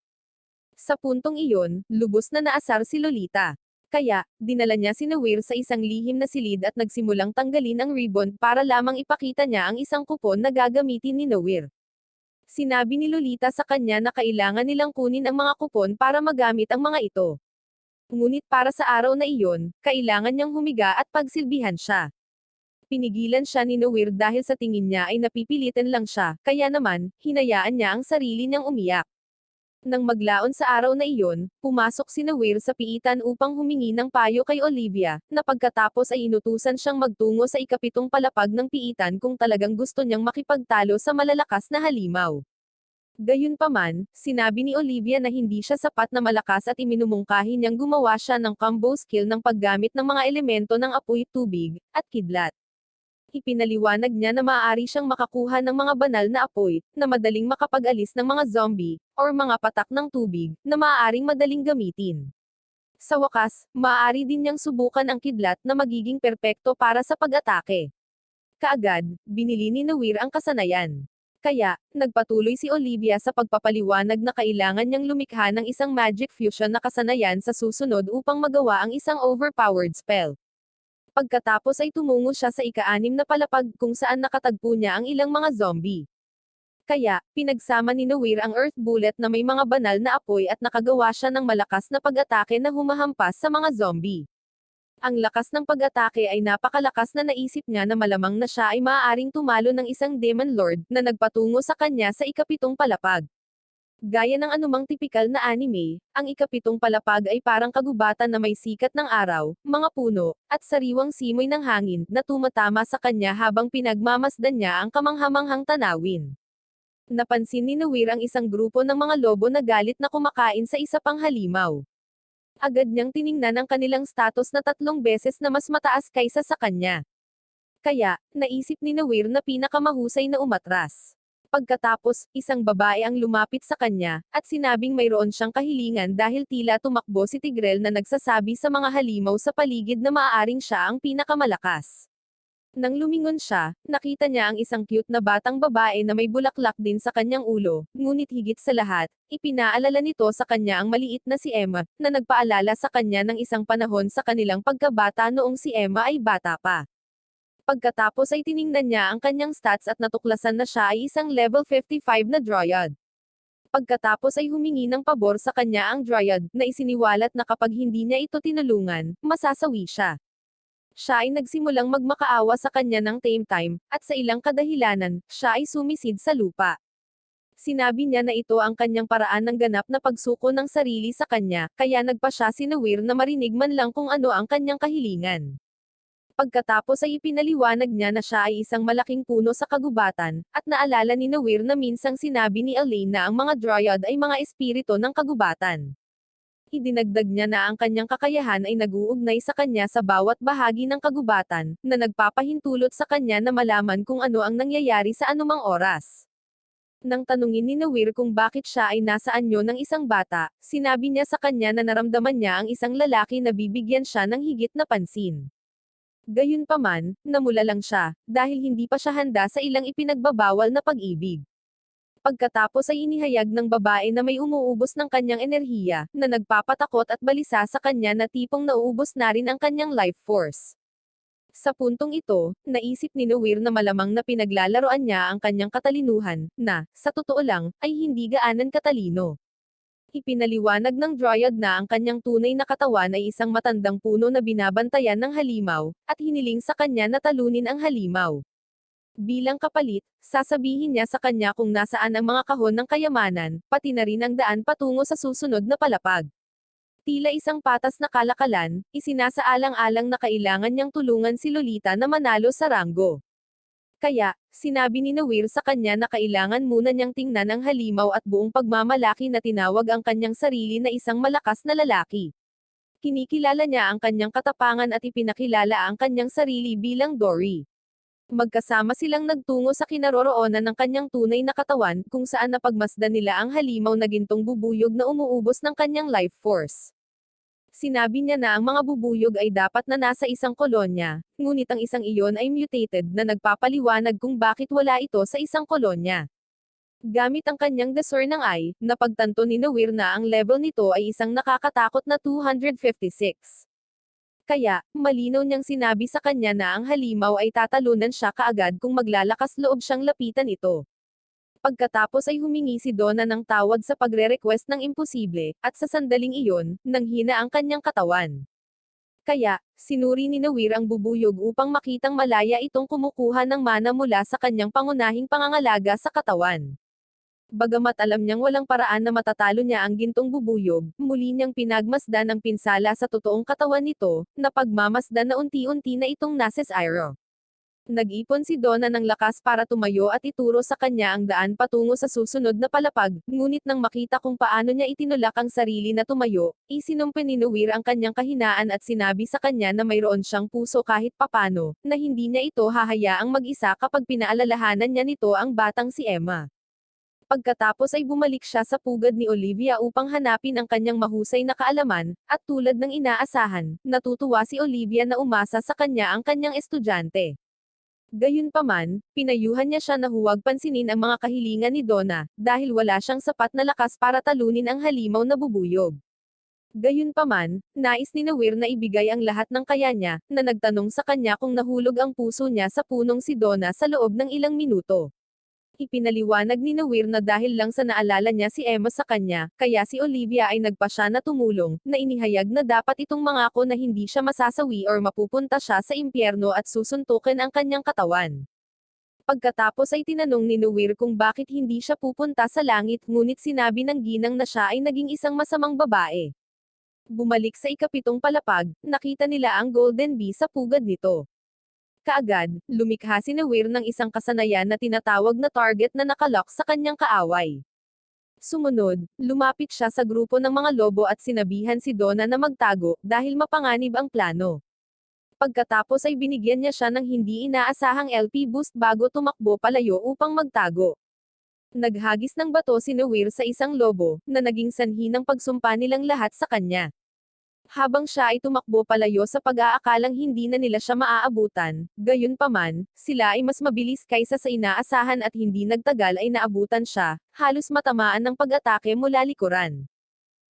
S1: Sa puntong iyon, lubos na naasar si Lolita. Kaya, dinala niya si Nawir sa isang lihim na silid at nagsimulang tanggalin ang ribbon para lamang ipakita niya ang isang kupon na gagamitin ni Nawir. Sinabi ni Lolita sa kanya na kailangan nilang kunin ang mga kupon para magamit ang mga ito. Ngunit para sa araw na iyon, kailangan niyang humiga at pagsilbihan siya. Pinigilan siya ni Nawir dahil sa tingin niya ay napipilitan lang siya, kaya naman, hinayaan niya ang sarili niyang umiyak. Nang maglaon sa araw na iyon, pumasok si Nawir sa piitan upang humingi ng payo kay Olivia, na pagkatapos ay inutusan siyang magtungo sa ikapitong palapag ng piitan kung talagang gusto niyang makipagtalo sa malalakas na halimaw. Gayunpaman, sinabi ni Olivia na hindi siya sapat na malakas at iminumungkahi niyang gumawa siya ng combo skill ng paggamit ng mga elemento ng apoy, tubig, at kidlat. Ipinaliwanag niya na maaari siyang makakuha ng mga banal na apoy, na madaling makapag-alis ng mga zombie, or mga patak ng tubig, na maaaring madaling gamitin. Sa wakas, maaari din niyang subukan ang kidlat na magiging perpekto para sa pag-atake. Kaagad, binili ni Nawir ang kasanayan. Kaya, nagpatuloy si Olivia sa pagpapaliwanag na kailangan niyang lumikha ng isang magic fusion na kasanayan sa susunod upang magawa ang isang overpowered spell. Pagkatapos ay tumungo siya sa ika-6 na palapag kung saan nakatagpo niya ang ilang mga zombie. Kaya, pinagsama ni Nawir ang Earth Bullet na may mga banal na apoy at nakagawa siya ng malakas na pag-atake na humahampas sa mga zombie. Ang lakas ng pag-atake ay napakalakas na naisip niya na malamang na siya ay maaaring tumalo ng isang Demon Lord na nagpatungo sa kanya sa ikapitong palapag. Gaya ng anumang tipikal na anime, ang ikapitong palapag ay parang kagubatan na may sikat ng araw, mga puno, at sariwang simoy ng hangin na tumatama sa kanya habang pinagmamasdan niya ang kamanghamanghang tanawin. Napansin ni Nawir ang isang grupo ng mga lobo na galit na kumakain sa isa pang halimaw. Agad niyang tiningnan ang kanilang status na 3 beses na mas mataas kaysa sa kanya. Kaya, naisip ni Nawir na pinakamahusay na umatras. Pagkatapos, isang babae ang lumapit sa kanya, at sinabing mayroon siyang kahilingan dahil tila tumakbo si Tigrel na nagsasabi sa mga halimaw sa paligid na maaaring siya ang pinakamalakas. Nang lumingon siya, nakita niya ang isang cute na batang babae na may bulaklak din sa kanyang ulo, ngunit higit sa lahat, ipinaalala nito sa kanya ang maliit na si Emma, na nagpaalala sa kanya ng isang panahon sa kanilang pagkabata noong si Emma ay bata pa. Pagkatapos ay tiningnan niya ang kanyang stats at natuklasan na siya ay isang level 55 na Dryad. Pagkatapos ay humingi ng pabor sa kanya ang Dryad, na isiniwalat na kapag hindi niya ito tinulungan, masasawi siya. Siya ay nagsimulang magmakaawa sa kanya ng time, at sa ilang kadahilanan, siya ay sumisid sa lupa. Sinabi niya na ito ang kanyang paraan ng ganap na pagsuko ng sarili sa kanya, kaya nagpa siya si Nawir na marinig man lang kung ano ang kanyang kahilingan. Pagkatapos ay ipinaliwanag niya na siya ay isang malaking puno sa kagubatan, at naalala ni Nawir na minsang sinabi ni Elaine na ang mga Dryad ay mga espiritu ng kagubatan. Idinagdag niya na ang kanyang kakayahan ay nag-uugnay sa kanya sa bawat bahagi ng kagubatan, na nagpapahintulot sa kanya na malaman kung ano ang nangyayari sa anumang oras. Nang tanungin ni Nawir kung bakit siya ay nasa anyo ng isang bata, sinabi niya sa kanya na naramdaman niya ang isang lalaki na bibigyan siya ng higit na pansin. Gayunpaman, namula lang siya, dahil hindi pa siya handa sa ilang ipinagbabawal na pag-ibig. Pagkatapos ay inihayag ng babae na may umuubos ng kanyang enerhiya, na nagpapatakot at balisa sa kanya na tipong nauubos na rin ang kanyang life force. Sa puntong ito, naisip ni Nawir na malamang na pinaglalaroan niya ang kanyang katalinuhan, na, sa totoo lang, ay hindi gaanan katalino. Ipinaliwanag ng Dryad na ang kanyang tunay na katawan ay isang matandang puno na binabantayan ng halimaw, at hiniling sa kanya na talunin ang halimaw. Bilang kapalit, sasabihin niya sa kanya kung nasaan ang mga kahon ng kayamanan, pati na rin ang daan patungo sa susunod na palapag. Tila isang patas na kalakalan, isinasaalang-alang na kailangan niyang tulungan si Lolita na manalo sa ranggo. Kaya, sinabi ni Nawir sa kanya na kailangan muna niyang tingnan ang halimaw at buong pagmamalaki na tinawag ang kanyang sarili na isang malakas na lalaki. Kinikilala niya ang kanyang katapangan at ipinakilala ang kanyang sarili bilang Dory. Magkasama silang nagtungo sa kinaroroonan ng kanyang tunay na katawan, kung saan napagmasdan nila ang halimaw na gintong bubuyog na umuubos ng kanyang life force. Sinabi niya na ang mga bubuyog ay dapat na nasa isang kolonya, ngunit ang isang iyon ay mutated na nagpapaliwanag kung bakit wala ito sa isang kolonya. Gamit ang kanyang desor ng eye, napagtanto ni Nawir na ang level nito ay isang nakakatakot na 256. Kaya, malinaw niyang sinabi sa kanya na ang halimaw ay tatalunan siya kaagad kung maglalakas loob siyang lapitan ito. Pagkatapos ay humingi si Donna ng tawad sa pagre-request ng imposible, at sa sandaling iyon, nanghina ang kanyang katawan. Kaya, sinuri ni Nawir ang bubuyog upang makitang malaya itong kumukuha ng mana mula sa kanyang pangunahing pangangalaga sa katawan. Bagamat alam niyang walang paraan na matatalo niya ang gintong bubuyog, muli niyang pinagmasdan ang pinsala sa totoong katawan nito, na pagmamasdan na unti-unti na itong nasesiro. Nag-ipon si Donna ng lakas para tumayo at ituro sa kanya ang daan patungo sa susunod na palapag, ngunit nang makita kung paano niya itinulak ang sarili na tumayo, isinumpa ni Nawir ang kanyang kahinaan at sinabi sa kanya na mayroon siyang puso kahit papano, na hindi niya ito hahayaang mag-isa kapag pinaalalahanan niya nito ang batang si Emma. Pagkatapos ay bumalik siya sa pugad ni Olivia upang hanapin ang kanyang mahusay na kaalaman, at tulad ng inaasahan, natutuwa si Olivia na umasa sa kanya ang kanyang estudyante. Gayunpaman, pinayuhan niya siya na huwag pansinin ang mga kahilingan ni Donna, dahil wala siyang sapat na lakas para talunin ang halimaw na bubuyog. Gayunpaman, nais ni Nawir na ibigay ang lahat ng kaya niya, na nagtanong sa kanya kung nahulog ang puso niya sa punong si Donna sa loob ng ilang minuto. Ipinaliwanag ni Nawir na dahil lang sa naalala niya si Emma sa kanya, kaya si Olivia ay nagpasya na tumulong, na inihayag na dapat itong mangako na hindi siya masasawi or mapupunta siya sa impyerno at susuntukin ang kanyang katawan. Pagkatapos ay tinanong ni Nawir kung bakit hindi siya pupunta sa langit, ngunit sinabi ng ginang na siya ay naging isang masamang babae. Bumalik sa ikapitong palapag, nakita nila ang Golden Bee sa pugad nito. Kaagad, lumikha si Nawir ng isang kasanayan na tinatawag na target na nakalock sa kanyang kaaway. Sumunod, lumapit siya sa grupo ng mga lobo at sinabihan si Donna na magtago, dahil mapanganib ang plano. Pagkatapos ay binigyan niya siya ng hindi inaasahang LP boost bago tumakbo palayo upang magtago. Naghagis ng bato si Nawir sa isang lobo, na naging sanhi ng pagsumpa nilang lahat sa kanya. Habang siya ay tumakbo palayo sa pag-aakalang hindi na nila siya maaabutan, gayunpaman, sila ay mas mabilis kaysa sa inaasahan at hindi nagtagal ay naabutan siya, halos matamaan ng pag-atake mula likuran.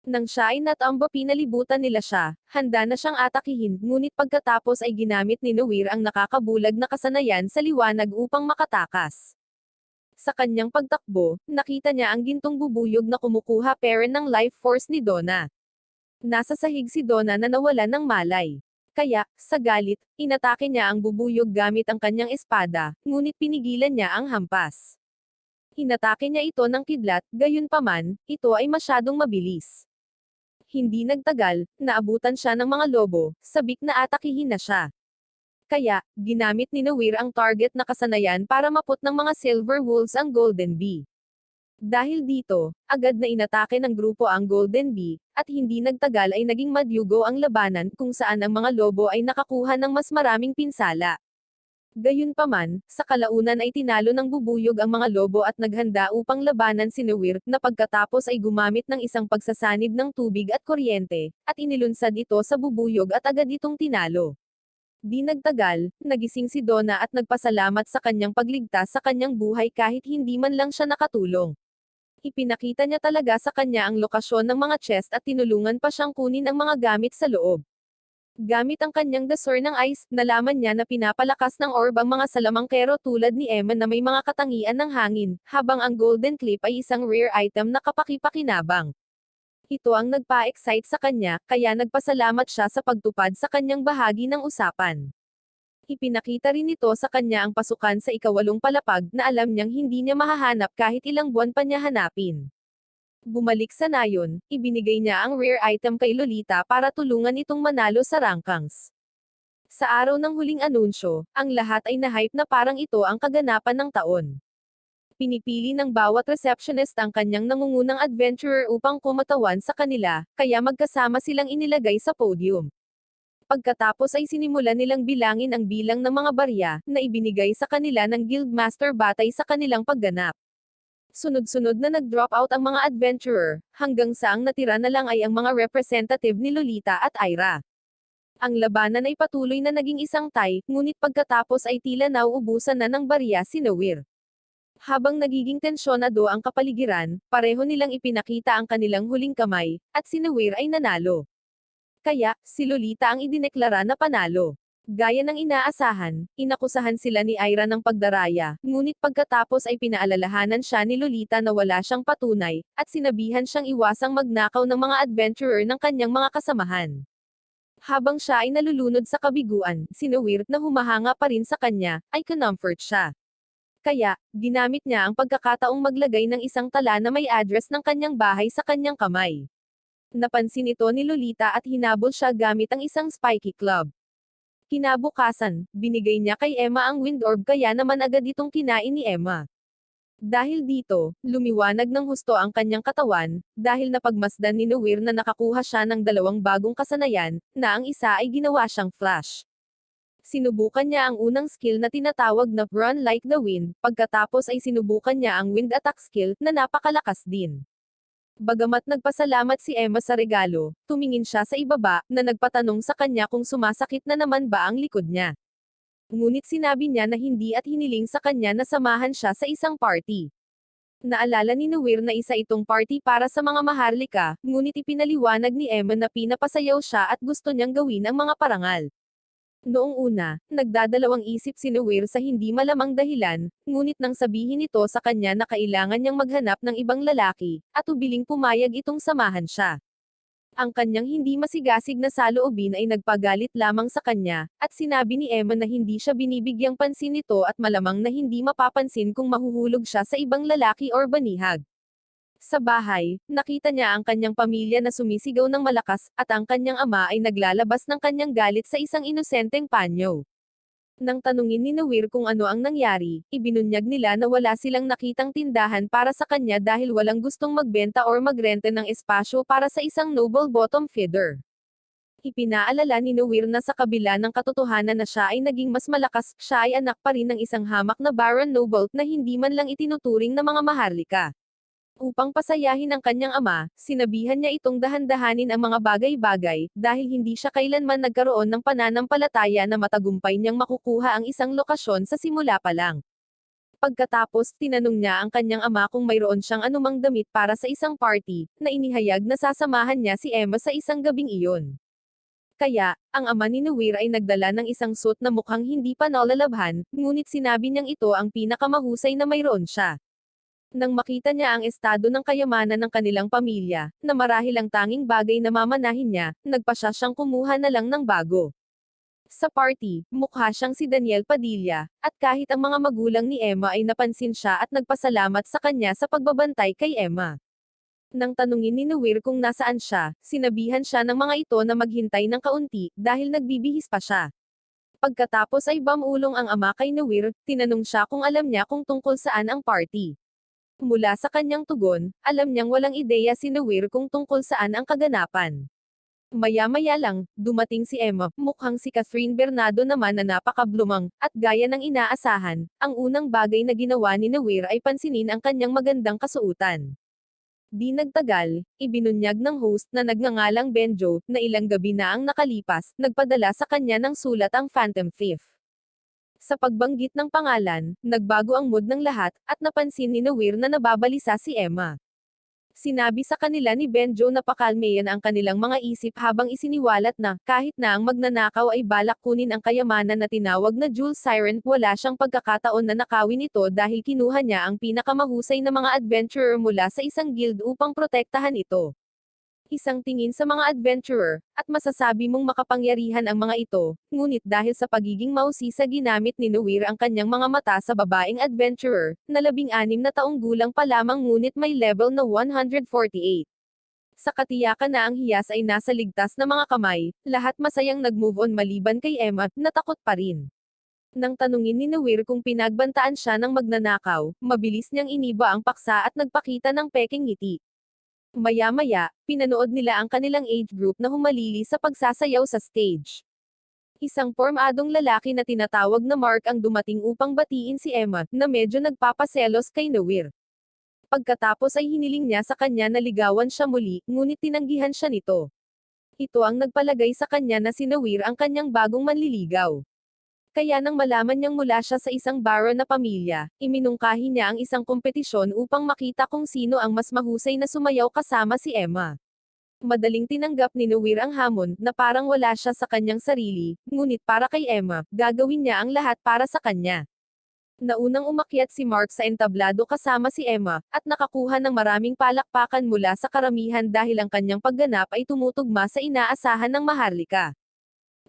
S1: Nang siya ay natamba pinalibutan nila siya, handa na siyang atakihin, ngunit pagkatapos ay ginamit ni Nawir ang nakakabulag na kasanayan sa liwanag upang makatakas. Sa kanyang pagtakbo, nakita niya ang gintong bubuyog na kumukuha pera ng life force ni Donna. Nasa sahig si Donna na nawalan ng malay. Kaya, sa galit, inatake niya ang bubuyog gamit ang kanyang espada, ngunit pinigilan niya ang hampas. Inatake niya ito ng kidlat, gayunpaman, ito ay masyadong mabilis. Hindi nagtagal, naabutan siya ng mga lobo, sabik na atakihin na siya. Kaya, ginamit ni Nawir ang target na kasanayan para maput ng mga Silver Wolves ang Golden Bee. Dahil dito, agad na inatake ng grupo ang Golden Bee, at hindi nagtagal ay naging madyugo ang labanan kung saan ang mga lobo ay nakakuha ng mas maraming pinsala. Gayunpaman, sa kalaunan ay tinalo ng bubuyog ang mga lobo at naghanda upang labanan si Nawir, na pagkatapos ay gumamit ng isang pagsasanib ng tubig at kuryente, at inilunsad ito sa bubuyog at agad itong tinalo. Di nagtagal, nagising si Donna at nagpasalamat sa kanyang pagligtas sa kanyang buhay kahit hindi man lang siya nakatulong. Ipinakita niya talaga sa kanya ang lokasyon ng mga chest at tinulungan pa siyang kunin ang mga gamit sa loob. Gamit ang kanyang desor ng ice, nalaman niya na pinapalakas ng orb ang mga salamangkero tulad ni Emma na may mga katangian ng hangin, habang ang golden clip ay isang rare item na kapaki-pakinabang. Ito ang nagpa-excite sa kanya, kaya nagpasalamat siya sa pagtupad sa kanyang bahagi ng usapan. Ipinakita rin nito sa kanya ang pasukan sa ikawalong palapag na alam niyang hindi niya mahahanap kahit ilang buwan pa niya hanapin. Bumalik sa nayon, ibinigay niya ang rare item kay Lolita para tulungan itong manalo sa rankings. Sa araw ng huling anunsyo, ang lahat ay na-hype na parang ito ang kaganapan ng taon. Pinipili ng bawat receptionist ang kanyang nangungunang adventurer upang kumatawan sa kanila, kaya magkasama silang inilagay sa podium. Pagkatapos ay sinimulan nilang bilangin ang bilang ng mga barya na ibinigay sa kanila ng Guildmaster batay sa kanilang pagganap. Sunod-sunod na nag-drop out ang mga adventurer, hanggang sa ang natira na lang ay ang mga representative ni Lolita at Ira. Ang labanan ay patuloy na naging isang tie, ngunit pagkatapos ay tila nauubusan na ng barya si Nawir. Habang nagiging tensyonado ang kapaligiran, pareho nilang ipinakita ang kanilang huling kamay, at si Nawir ay nanalo. Kaya, si Lolita ang idineklara na panalo. Gaya ng inaasahan, inakusahan sila ni Ira ng pagdaraya, ngunit pagkatapos ay pinaalalahanan siya ni Lolita na wala siyang patunay, at sinabihan siyang iwasang magnakaw ng mga adventurer ng kanyang mga kasamahan. Habang siya ay nalulunod sa kabiguan, si Nawir, na humahanga pa rin sa kanya, ay comfort siya. Kaya, ginamit niya ang pagkakataong maglagay ng isang tala na may address ng kanyang bahay sa kanyang kamay. Napansin ito ni Lolita at hinabol siya gamit ang isang spiky club. Kinabukasan, binigay niya kay Emma ang wind orb kaya naman agad itong kinain ni Emma. Dahil dito, lumiwanag ng husto ang kanyang katawan, dahil napagmasdan ni Nawir na nakakuha siya ng dalawang bagong kasanayan, na ang isa ay ginawa siyang flash. Sinubukan niya ang unang skill na tinatawag na Run Like the Wind, pagkatapos ay sinubukan niya ang wind attack skill, na napakalakas din. Bagamat nagpasalamat si Emma sa regalo, tumingin siya sa ibaba, na nagpatanong sa kanya kung sumasakit na naman ba ang likod niya. Ngunit sinabi niya na hindi at hiniling sa kanya na samahan siya sa isang party. Naalala ni Nawir na isa itong party para sa mga maharlika, ngunit ipinaliwanag ni Emma na pinapasayaw siya at gusto niyang gawin ang mga parangal. Noong una, nagdadalawang isip si Nawir sa hindi malamang dahilan, ngunit nang sabihin ito sa kanya na kailangan niyang maghanap ng ibang lalaki, at ubiling pumayag itong samahan siya. Ang kanyang hindi masigasig na saloobin ay nagpagalit lamang sa kanya, at sinabi ni Emma na hindi siya binibigyang pansin nito at malamang na hindi mapapansin kung mahuhulog siya sa ibang lalaki or banihag. Sa bahay, nakita niya ang kanyang pamilya na sumisigaw ng malakas, at ang kanyang ama ay naglalabas ng kanyang galit sa isang inosenteng panyo. Nang tanungin ni Nawir kung ano ang nangyari, ibinunyag nila na wala silang nakitang tindahan para sa kanya dahil walang gustong magbenta or magrente ng espasyo para sa isang noble bottom feeder. Ipinaalala ni Nawir na sa kabila ng katotohanan na siya ay naging mas malakas, siya ay anak pa rin ng isang hamak na Baron Noble na hindi man lang itinuturing na mga maharlika. Upang pasayahin ang kanyang ama, sinabihan niya itong dahan-dahanin ang mga bagay-bagay, dahil hindi siya kailanman nagkaroon ng pananampalataya na matagumpay niyang makukuha ang isang lokasyon sa simula pa lang. Pagkatapos, tinanong niya ang kanyang ama kung mayroon siyang anumang damit para sa isang party, na inihayag na sasamahan niya si Emma sa isang gabing iyon. Kaya, ang ama ni Nawir ay nagdala ng isang suit na mukhang hindi pa nalalabhan, ngunit sinabi niyang ito ang pinakamahusay na mayroon siya. Nang makita niya ang estado ng kayamanan ng kanilang pamilya, na marahil ang tanging bagay na mamanahin niya, nagpasya siyang kumuha na lang ng bago. Sa party, mukha siyang si Daniel Padilla, at kahit ang mga magulang ni Emma ay napansin siya at nagpasalamat sa kanya sa pagbabantay kay Emma. Nang tanungin ni Nawir kung nasaan siya, sinabihan siya ng mga ito na maghintay ng kaunti, dahil nagbibihis pa siya. Pagkatapos ay bumulong ang ama kay Nawir, tinanong siya kung alam niya kung tungkol saan ang party. Mula sa kanyang tugon, alam niyang walang ideya si Nawir kung tungkol saan ang kaganapan. Maya-maya lang, dumating si Emma, mukhang si Catherine Bernardo naman na napakablumang, at gaya ng inaasahan, ang unang bagay na ginawa ni Nawir ay pansinin ang kanyang magandang kasuotan. Di nagtagal, ibinunyag ng host na nagngangalang Benjo, na ilang gabi na ang nakalipas, nagpadala sa kanya ng sulat ang Phantom Thief. Sa pagbanggit ng pangalan, nagbago ang mood ng lahat, at napansin ni Nawir na nababalisa si Emma. Sinabi sa kanila ni Benjo na pakalmeyan ang kanilang mga isip habang isiniwalat na, kahit na ang magnanakaw ay balak kunin ang kayamanan na tinawag na Jewel Siren, wala siyang pagkakataon na nakawin ito dahil kinuha niya ang pinakamahusay na mga adventurer mula sa isang guild upang protektahan ito. Isang tingin sa mga adventurer, at masasabi mong makapangyarihan ang mga ito, ngunit dahil sa pagiging mausisa ginamit ni Nawir ang kanyang mga mata sa babaeng adventurer, na 16 na taong gulang pa lamang ngunit may level na 148. Sa katiyakan na ang hiyas ay nasa ligtas na mga kamay, lahat masayang nag-move on maliban kay Emma, natakot pa rin. Nang tanungin ni Nawir kung pinagbantaan siya ng magnanakaw, mabilis niyang iniba ang paksa at nagpakita ng peking ngiti. Maya-maya, pinanood nila ang kanilang age group na humalili sa pagsasayaw sa stage. Isang pormadong lalaki na tinatawag na Mark ang dumating upang batiin si Emma, na medyo nagpapaselos kay Nawir. Pagkatapos ay hiniling niya sa kanya na ligawan siya muli, ngunit tinanggihan siya nito. Ito ang nagpalagay sa kanya na si Nawir ang kanyang bagong manliligaw. Kaya nang malaman niyang mula siya sa isang baron na pamilya, iminungkahi niya ang isang kompetisyon upang makita kung sino ang mas mahusay na sumayaw kasama si Emma. Madaling tinanggap ni Nawir ang hamon, na parang wala siya sa kanyang sarili, ngunit para kay Emma, gagawin niya ang lahat para sa kanya. Naunang umakyat si Mark sa entablado kasama si Emma, at nakakuha ng maraming palakpakan mula sa karamihan dahil ang kanyang pagganap ay tumutugma sa inaasahan ng Maharlika.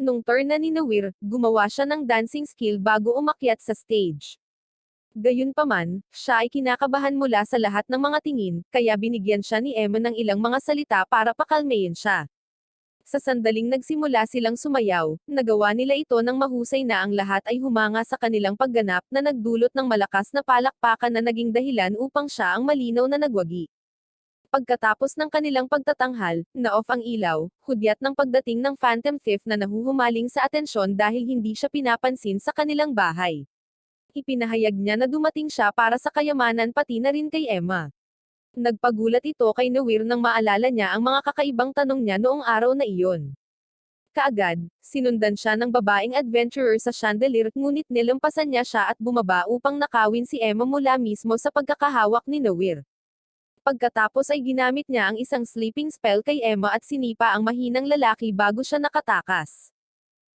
S1: Nung turn na ni Nawir, gumawa siya ng dancing skill bago umakyat sa stage. Gayunpaman, siya ay kinakabahan mula sa lahat ng mga tingin, kaya binigyan siya ni Emma ng ilang mga salita para pakalmayin siya. Sa sandaling nagsimula silang sumayaw, nagawa nila ito ng mahusay na ang lahat ay humanga sa kanilang pagganap na nagdulot ng malakas na palakpakan na naging dahilan upang siya ang malinaw na nagwagi. Pagkatapos ng kanilang pagtatanghal, na-off ang ilaw, hudyat ng pagdating ng Phantom Thief na nahuhumaling sa atensyon dahil hindi siya pinapansin sa kanilang bahay. Ipinahayag niya na dumating siya para sa kayamanan pati na rin kay Emma. Nagpagulat ito kay Nawir nang maalala niya ang mga kakaibang tanong niya noong araw na iyon. Kaagad, sinundan siya ng babaeng adventurer sa chandelier ngunit nilampasan niya siya at bumaba upang nakawin si Emma mula mismo sa pagkakahawak ni Nawir. Pagkatapos ay ginamit niya ang isang sleeping spell kay Emma at sinipa ang mahinang lalaki bago siya nakatakas.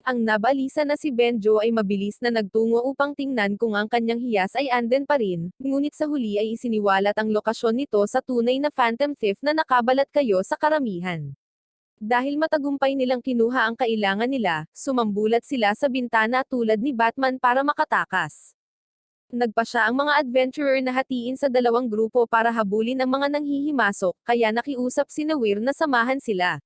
S1: Ang nabalisa na si Benjo ay mabilis na nagtungo upang tingnan kung ang kanyang hiyas ay anden pa rin, ngunit sa huli ay isiniwalat ang lokasyon nito sa tunay na Phantom Thief na nakabalat kayo sa karamihan. Dahil matagumpay nilang kinuha ang kailangan nila, sumambulat sila sa bintana tulad ni Batman para makatakas. Nagpa siya ang mga adventurer na hatiin sa dalawang grupo para habulin ang mga nanghihimasok, kaya nakiusap si Nawir na samahan sila.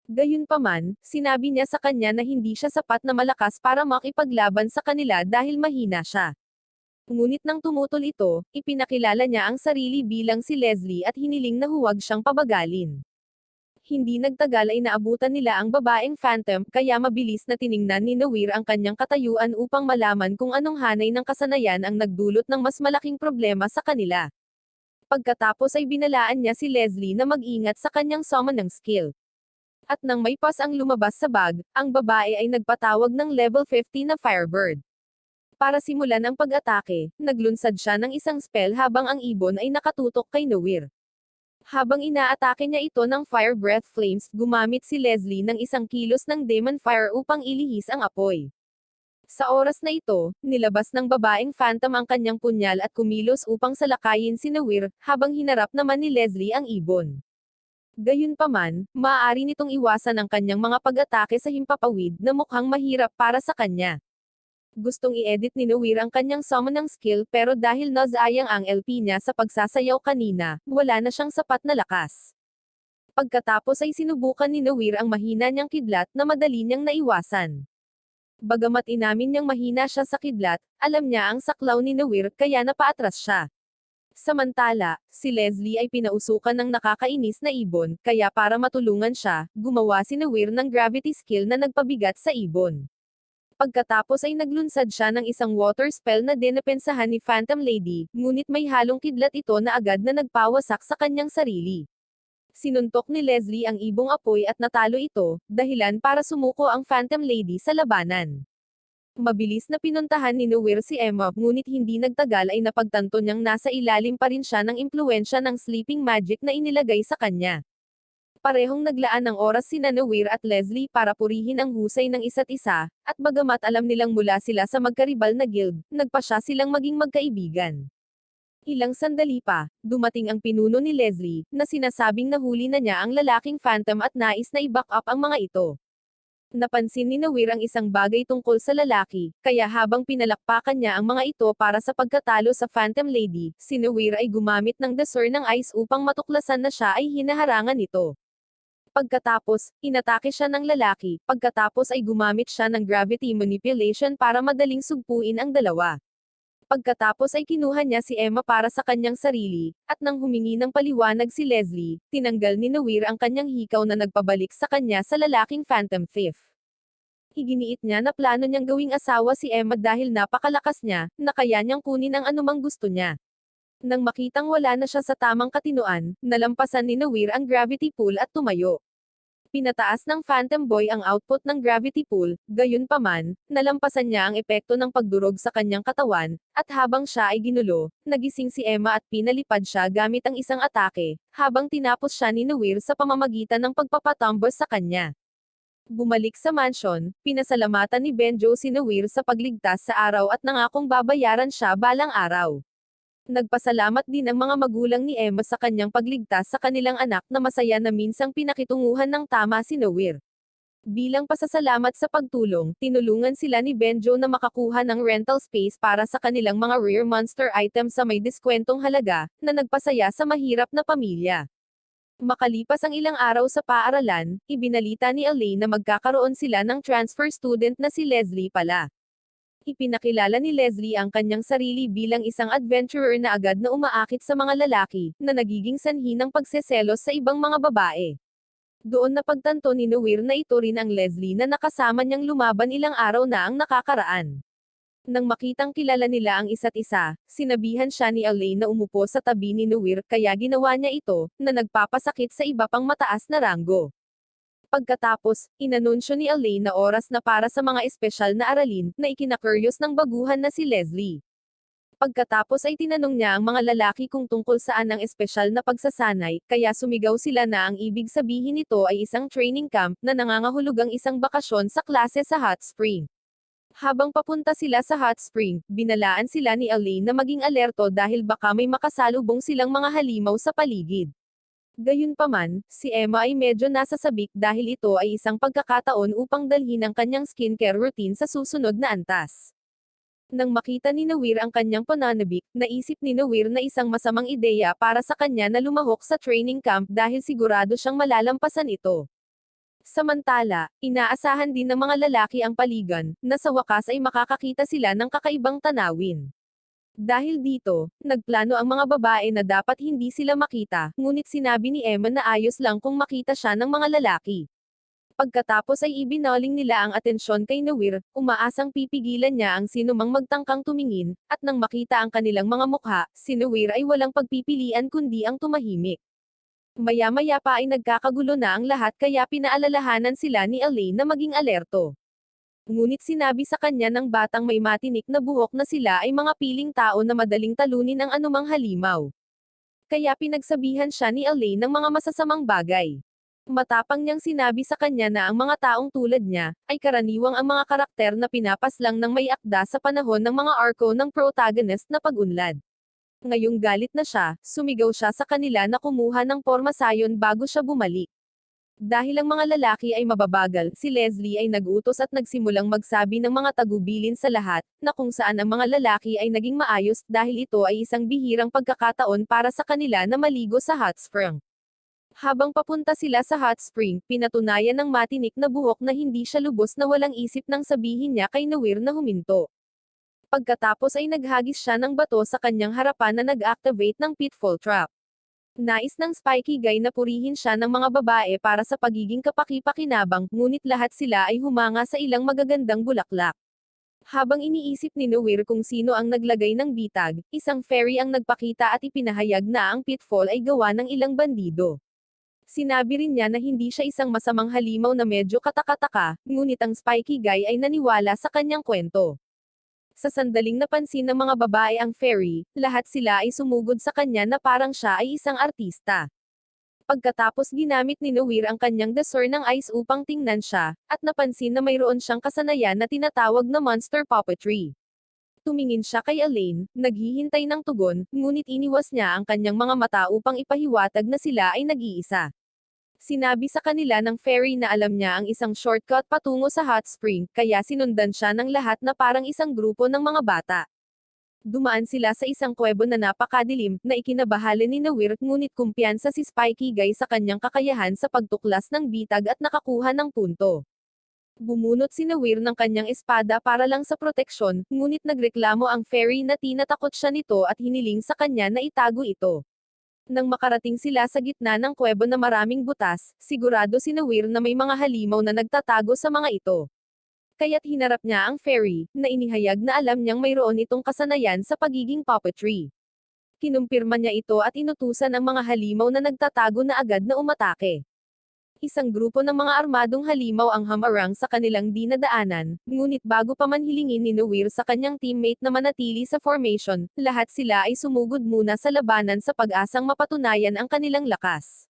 S1: Gayunpaman, sinabi niya sa kanya na hindi siya sapat na malakas para makipaglaban sa kanila dahil mahina siya. Ngunit nang tumutol ito, ipinakilala niya ang sarili bilang si Leslie at hiniling na huwag siyang pabagalin. Hindi nagtagal ay naabutan nila ang babaeng Phantom, kaya mabilis na tiningnan ni Nawir ang kanyang katayuan upang malaman kung anong hanay ng kasanayan ang nagdulot ng mas malaking problema sa kanila. Pagkatapos ay binalaan niya si Leslie na mag-ingat sa kanyang summon ng skill. At nang may pas ang lumabas sa bag, ang babae ay nagpatawag ng level 50 na Firebird. Para simulan ang pag-atake, naglunsad siya ng isang spell habang ang ibon ay nakatutok kay Nawir. Habang inaatake niya ito ng Fire Breath Flames, gumamit si Leslie ng 1 kilos ng Demon Fire upang ilihis ang apoy. Sa oras na ito, nilabas ng babaeng Phantom ang kanyang punyal at kumilos upang salakayin si Nawir, habang hinarap naman ni Leslie ang ibon. Gayunpaman, maaari nitong iwasan ang kanyang mga pag-atake sa himpapawid na mukhang mahirap para sa kanya. Gustong i-edit ni Nawir ang kanyang summon ng skill pero dahil nasayang ang LP niya sa pagsasayaw kanina, wala na siyang sapat na lakas. Pagkatapos ay sinubukan ni Nawir ang mahina niyang kidlat na madali niyang naiwasan. Bagamat inamin niyang mahina siya sa kidlat, alam niya ang saklaw ni Nawir kaya napaatras siya. Samantala, si Leslie ay pinausukan ng nakakainis na ibon, kaya para matulungan siya, gumawa si Nawir ng gravity skill na nagpabigat sa ibon. Pagkatapos ay naglunsad siya ng isang water spell na dinepensahan ni Phantom Lady, ngunit may halong kidlat ito na agad na nagpawasak sa kanyang sarili. Sinuntok ni Leslie ang ibong apoy at natalo ito, dahilan para sumuko ang Phantom Lady sa labanan. Mabilis na pinuntahan ni Nawir si Emma, ngunit hindi nagtagal ay napagtanto niyang nasa ilalim pa rin siya ng impluwensya ng sleeping magic na inilagay sa kanya. Parehong naglaan ng oras sina Nawir at Leslie para purihin ang husay ng isa't isa, at bagamat alam nilang mula sila sa magkaribal na guild, nagpa siya silang maging magkaibigan. Ilang sandali pa, dumating ang pinuno ni Leslie, na sinasabing nahuli na niya ang lalaking Phantom at nais na i-back up ang mga ito. Napansin ni Nawir ang isang bagay tungkol sa lalaki, kaya habang pinalakpakan niya ang mga ito para sa pagkatalo sa Phantom Lady, si Nawir ay gumamit ng dasher ng ice upang matuklasan na siya ay hinaharangan nito. Pagkatapos, inatake siya ng lalaki, pagkatapos ay gumamit siya ng gravity manipulation para madaling sugpuin ang dalawa. Pagkatapos ay kinuha niya si Emma para sa kanyang sarili, at nang humingi ng paliwanag si Leslie, tinanggal ni Nawir ang kanyang hikaw na nagpabalik sa kanya sa lalaking Phantom Thief. Iginiit niya na plano niyang gawing asawa si Emma dahil napakalakas niya, na kaya niyang kunin ang anumang gusto niya. Nang makitang wala na siya sa tamang katinoan, nalampasan ni Nawir ang gravity pool at tumayo. Pinataas ng Phantom Boy ang output ng gravity pool, gayunpaman, nalampasan niya ang epekto ng pagdurog sa kanyang katawan, at habang siya ay ginulo, nagising si Emma at pinalipad siya gamit ang isang atake, habang tinapos siya ni Nawir sa pamamagitan ng pagpapatumble sa kanya. Bumalik sa mansion, pinasalamatan ni Benjo si Nawir sa pagligtas sa araw at nangakong babayaran siya balang araw. Nagpasalamat din ang mga magulang ni Emma sa kanyang pagligtas sa kanilang anak na masaya na minsang pinakitunguhan ng tama si Nawir. Bilang pasasalamat sa pagtulong, tinulungan sila ni Benjo na makakuha ng rental space para sa kanilang mga rare monster items sa may diskwentong halaga, na nagpasaya sa mahirap na pamilya. Makalipas ang ilang araw sa paaralan, ibinalita ni Elaine na magkakaroon sila ng transfer student na si Leslie pala. Ipinakilala ni Leslie ang kanyang sarili bilang isang adventurer na agad na umaakit sa mga lalaki, na nagiging sanhi ng pagseselos sa ibang mga babae. Doon napagtanto ni Nawir na ito rin ang Leslie na nakasama niyang lumaban ilang araw na ang nakakaraan. Nang makitang kilala nila ang isa't isa, sinabihan siya ni Elaine na umupo sa tabi ni Nawir kaya ginawa niya ito, na nagpapasakit sa iba pang mataas na ranggo. Pagkatapos, inanunsyo ni Elaine na oras na para sa mga espesyal na aralin, na ikinakuryos ng baguhan na si Leslie. Pagkatapos ay tinanong niya ang mga lalaki kung tungkol saan ang espesyal na pagsasanay, kaya sumigaw sila na ang ibig sabihin nito ay isang training camp, na nangangahulugang isang bakasyon sa klase sa hot spring. Habang papunta sila sa hot spring, binalaan sila ni Elaine na maging alerto dahil baka may makasalubong silang mga halimaw sa paligid. Gayunpaman, si Emma ay medyo nasasabik dahil ito ay isang pagkakataon upang dalhin ang kanyang skincare routine sa susunod na antas. Nang makita ni Nawir ang kanyang pananabik, naisip ni Nawir na isang masamang ideya para sa kanya na lumahok sa training camp dahil sigurado siyang malalampasan ito. Samantala, inaasahan din ng mga lalaki ang paligan, na sa wakas ay makakakita sila ng kakaibang tanawin. Dahil dito, nagplano ang mga babae na dapat hindi sila makita, ngunit sinabi ni Emma na ayos lang kung makita siya ng mga lalaki. Pagkatapos ay ibinaling nila ang atensyon kay Nawir, umaasang pipigilan niya ang sinumang magtangkang tumingin, at nang makita ang kanilang mga mukha, si Nawir ay walang pagpipilian kundi ang tumahimik. Maya-maya pa ay nagkakagulo na ang lahat kaya pinaalalahanan sila ni Elaine na maging alerto. Ngunit sinabi sa kanya ng batang may matinik na buhok na sila ay mga piling tao na madaling talunin ang anumang halimaw. Kaya pinagsabihan siya ni Elaine ng mga masasamang bagay. Matapang niyang sinabi sa kanya na ang mga taong tulad niya, ay karaniwang ang mga karakter na pinapaslang ng may akda sa panahon ng mga arco ng protagonist na pag-unlad. Ngayong galit na siya, sumigaw siya sa kanila na kumuha ng pormasayon bago siya bumalik. Dahil ang mga lalaki ay mababagal, si Leslie ay nag-utos at nagsimulang magsabi ng mga tagubilin sa lahat, na kung saan ang mga lalaki ay naging maayos dahil ito ay isang bihirang pagkakataon para sa kanila na maligo sa hot spring. Habang papunta sila sa hot spring, pinatunayan ng matinik na buhok na hindi siya lubos na walang isip nang sabihin niya kay Nawir na huminto. Pagkatapos ay naghagis siya ng bato sa kanyang harapan na nag-activate ng pitfall trap. Nais ng Spiky Guy na purihin siya ng mga babae para sa pagiging kapaki-pakinabang, ngunit lahat sila ay humanga sa ilang magagandang bulaklak. Habang iniisip ni Nawir kung sino ang naglagay ng bitag, isang fairy ang nagpakita at ipinahayag na ang pitfall ay gawa ng ilang bandido. Sinabi rin niya na hindi siya isang masamang halimaw na medyo katakataka, ngunit ang Spiky Guy ay naniwala sa kanyang kwento. Sa sandaling napansin ng mga babae ang fairy, lahat sila ay sumugod sa kanya na parang siya ay isang artista. Pagkatapos ginamit ni Nawir ang kanyang dasher ng ice upang tingnan siya, at napansin na mayroon siyang kasanayan na tinatawag na monster puppetry. Tumingin siya kay Elaine, naghihintay ng tugon, ngunit iniwas niya ang kanyang mga mata upang ipahiwatag na sila ay nag-iisa. Sinabi sa kanila ng fairy na alam niya ang isang shortcut patungo sa hot spring, kaya sinundan siya ng lahat na parang isang grupo ng mga bata. Dumaan sila sa isang kuwebo na napakadilim, na ikinabahala ni Nawir, ngunit kumpiyansa si Spikey Guy sa kanyang kakayahan sa pagtuklas ng bitag at nakakuha ng punto. Bumunot si Nawir ng kanyang espada para lang sa proteksyon, ngunit nagreklamo ang fairy na tinatakot siya nito at hiniling sa kanya na itago ito. Nang makarating sila sa gitna ng kuwebo na maraming butas, sigurado si Nawir na may mga halimaw na nagtatago sa mga ito. Kaya't hinarap niya ang fairy, na inihayag na alam niyang mayroon itong kasanayan sa pagiging puppetry. Kinumpirma niya ito at inutusan ang mga halimaw na nagtatago na agad na umatake. Isang grupo ng mga armadong halimaw ang hamarang sa kanilang dinadaanan, ngunit bago pa man hilingin ni Nawir sa kanyang teammate na manatili sa formation, lahat sila ay sumugod muna sa labanan sa pag-asang mapatunayan ang kanilang lakas.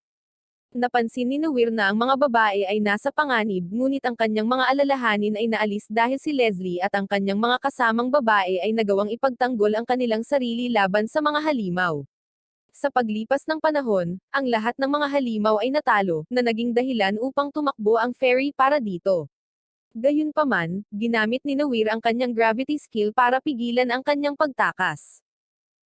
S1: Napansin ni Nawir na ang mga babae ay nasa panganib, ngunit ang kanyang mga alalahanin ay naalis dahil si Leslie at ang kanyang mga kasamang babae ay nagawang ipagtanggol ang kanilang sarili laban sa mga halimaw. Sa paglipas ng panahon, ang lahat ng mga halimaw ay natalo, na naging dahilan upang tumakbo ang fairy para dito. Gayunpaman, ginamit ni Nawir ang kanyang gravity skill para pigilan ang kanyang pagtakas.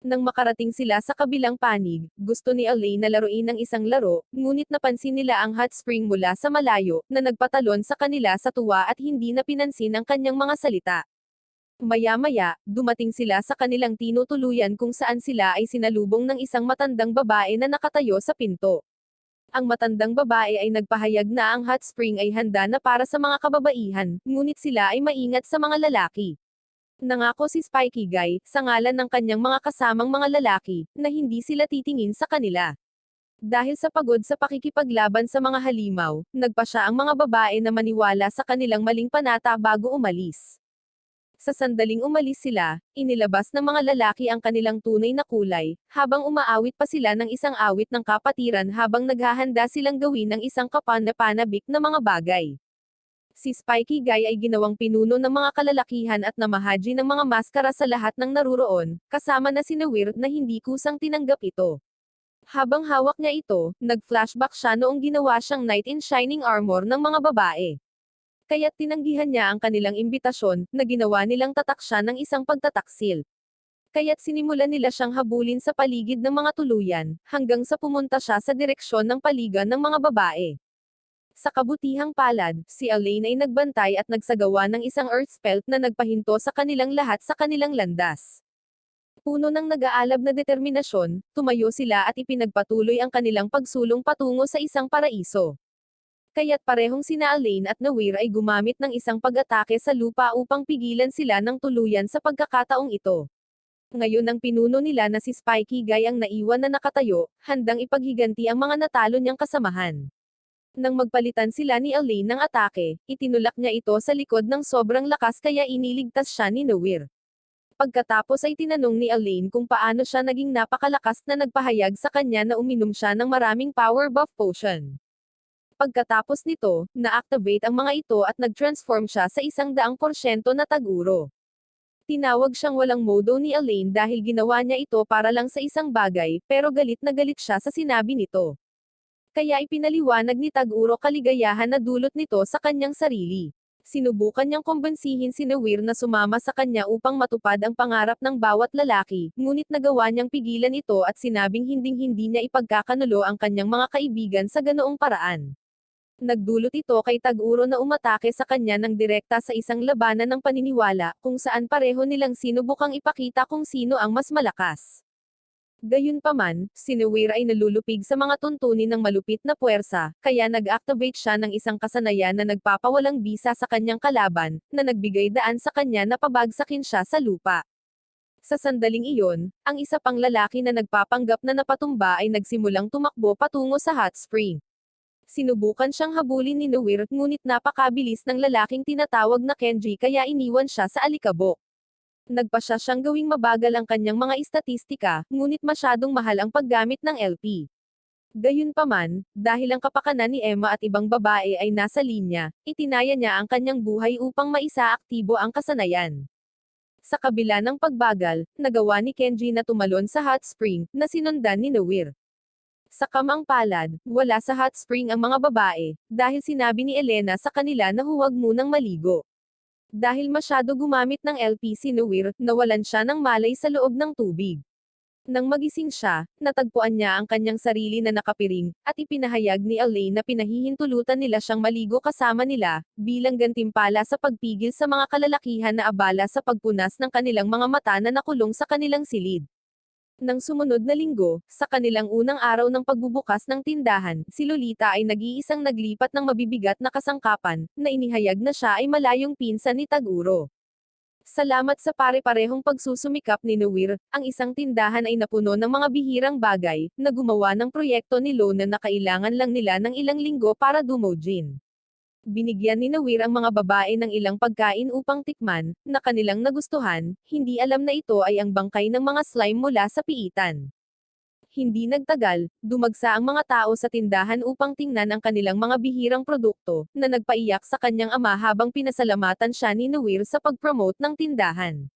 S1: Nang makarating sila sa kabilang panig, gusto ni Elaine na laruin ng isang laro, ngunit napansin nila ang hot spring mula sa malayo, na nagpatalon sa kanila sa tuwa at hindi na pinansin ang kanyang mga salita. Maya-maya, dumating sila sa kanilang tinutuluyan kung saan sila ay sinalubong ng isang matandang babae na nakatayo sa pinto. Ang matandang babae ay nagpahayag na ang hot spring ay handa na para sa mga kababaihan, ngunit sila ay maingat sa mga lalaki. Nangako si Spikey Guy, sa ngalan ng kanyang mga kasamang mga lalaki, na hindi sila titingin sa kanila. Dahil sa pagod sa pakikipaglaban sa mga halimaw, nagpa siya ang mga babae na maniwala sa kanilang maling panata bago umalis. Sa sandaling umalis sila, inilabas ng mga lalaki ang kanilang tunay na kulay, habang umaawit pa sila ng isang awit ng kapatiran habang naghahanda silang gawin ng isang kapanpanabik na mga bagay. Si Spikey Guy ay ginawang pinuno ng mga kalalakihan at namahaji ng mga maskara sa lahat ng naruroon, kasama na si Nawir na hindi kusang tinanggap ito. Habang hawak niya ito, nag-flashback siya noong ginawa siyang knight in shining armor ng mga babae. Kaya't tinanggihan niya ang kanilang imbitasyon, na ginawa nilang tatak siya ng isang pagtataksil. Kaya't sinimulan nila siyang habulin sa paligid ng mga tuluyan, hanggang sa pumunta siya sa direksyon ng paligan ng mga babae. Sa kabutihang palad, si Elaine ay nagbantay at nagsagawa ng isang earth spell na nagpahinto sa kanilang lahat sa kanilang landas. Puno ng nag-aalab na determinasyon, tumayo sila at ipinagpatuloy ang kanilang pagsulong patungo sa isang paraiso. Kaya't parehong sina Elaine at Nawir ay gumamit ng isang pag-atake sa lupa upang pigilan sila ng tuluyan sa pagkakataong ito. Ngayon ang pinuno nila na si Spikey Guy ang naiwan na nakatayo, handang ipaghiganti ang mga natalo niyang kasamahan. Nang magpalitan sila ni Elaine ng atake, itinulak niya ito sa likod ng sobrang lakas kaya iniligtas siya ni Nawir. Pagkatapos ay tinanong ni Elaine kung paano siya naging napakalakas na nagpahayag sa kanya na uminom siya ng maraming power buff potion. Pagkatapos nito, na-activate ang mga ito at nag-transform siya sa 100% na tag-uro. Tinawag siyang walang modo ni Elaine dahil ginawa niya ito para lang sa isang bagay, pero galit na galit siya sa sinabi nito. Kaya ipinaliwanag ni Tag-uro kaligayahan na dulot nito sa kanyang sarili. Sinubukan niyang kumbensihin si Nawir na sumama sa kanya upang matupad ang pangarap ng bawat lalaki, ngunit nagawa niyang pigilan ito at sinabing hinding-hindi niya ipagkakanulo ang kanyang mga kaibigan sa ganoong paraan. Nagdulot ito kay Tag-uro na umatake sa kanya ng direkta sa isang labanan ng paniniwala, kung saan pareho nilang sinubukang ipakita kung sino ang mas malakas. Gayunpaman, si Nawir ay nalulupig sa mga tuntunin ng malupit na puwersa, kaya nag-activate siya ng isang kasanayan na nagpapawalang bisa sa kanyang kalaban, na nagbigay daan sa kanya na pabagsakin siya sa lupa. Sa sandaling iyon, ang isa pang lalaki na nagpapanggap na napatumba ay nagsimulang tumakbo patungo sa hot spring. Sinubukan siyang habulin ni Nawir, ngunit napakabilis ng lalaking tinatawag na Kenji kaya iniwan siya sa alikabok. Nagpa siya siyang gawing mabagal ang kanyang mga istatistika, ngunit masyadong mahal ang paggamit ng LP. Gayunpaman, dahil ang kapakanan ni Emma at ibang babae ay nasa linya, itinaya niya ang kanyang buhay upang maisaaktibo ang kasanayan. Sa kabila ng pagbagal, nagawa ni Kenji na tumalon sa hot spring, na sinundan ni Nawir. Sa kamang palad, wala sa hot spring ang mga babae, dahil sinabi ni Elena sa kanila na huwag munang maligo. Dahil masyado gumamit ng LP si Noir, nawalan siya ng malay sa loob ng tubig. Nang magising siya, natagpuan niya ang kanyang sarili na nakapiring, at ipinahayag ni Elaine na pinahihintulutan nila siyang maligo kasama nila, bilang gantimpala sa pagpigil sa mga kalalakihan na abala sa pagpunas ng kanilang mga mata na nakulong sa kanilang silid. Nang sumunod na linggo, sa kanilang unang araw ng pagbubukas ng tindahan, si Lolita ay nag-iisang naglipat ng mabibigat na kasangkapan, na inihayag na siya ay malayong pinsan ni Taguro. Salamat sa pare-parehong pagsusumikap ni Noir, ang isang tindahan ay napuno ng mga bihirang bagay, na gumawa ng proyekto ni Lona na kailangan lang nila ng ilang linggo para dumojin. Binigyan ni Noir ang mga babae ng ilang pagkain upang tikman, na kanilang nagustuhan, hindi alam na ito ay ang bangkay ng mga slime mula sa piitan. Hindi nagtagal, dumagsa ang mga tao sa tindahan upang tingnan ang kanilang mga bihirang produkto, na nagpaiyak sa kanyang ama habang pinasalamatan siya ni Noir sa pag-promote ng tindahan.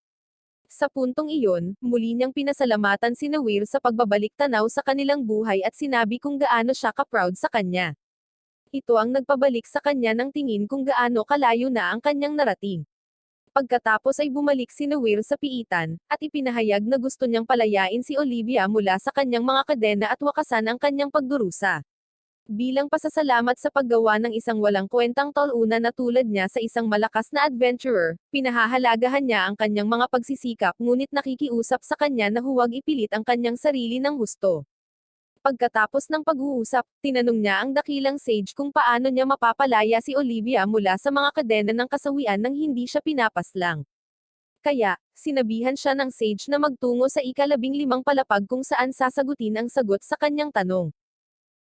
S1: Sa puntong iyon, muli niyang pinasalamatan si Noir sa pagbabalik tanaw sa kanilang buhay at sinabi kung gaano siya ka-proud sa kanya. Ito ang nagpabalik sa kanya ng tingin kung gaano kalayo na ang kanyang narating. Pagkatapos ay bumalik si Noir sa piitan, at ipinahayag na gusto niyang palayain si Olivia mula sa kanyang mga kadena at wakasan ang kanyang pagdurusa. Bilang pasasalamat sa paggawa ng isang walang kwentang toluna na tulad niya sa isang malakas na adventurer, pinahahalagahan niya ang kanyang mga pagsisikap ngunit nakikiusap sa kanya na huwag ipilit ang kanyang sarili ng husto. Pagkatapos ng pag-uusap, tinanong niya ang dakilang sage kung paano niya mapapalaya si Olivia mula sa mga kadena ng kasawian nang hindi siya pinapaslang. Kaya, sinabihan siya ng sage na magtungo sa ika-15 palapag kung saan sasagutin ang sagot sa kanyang tanong.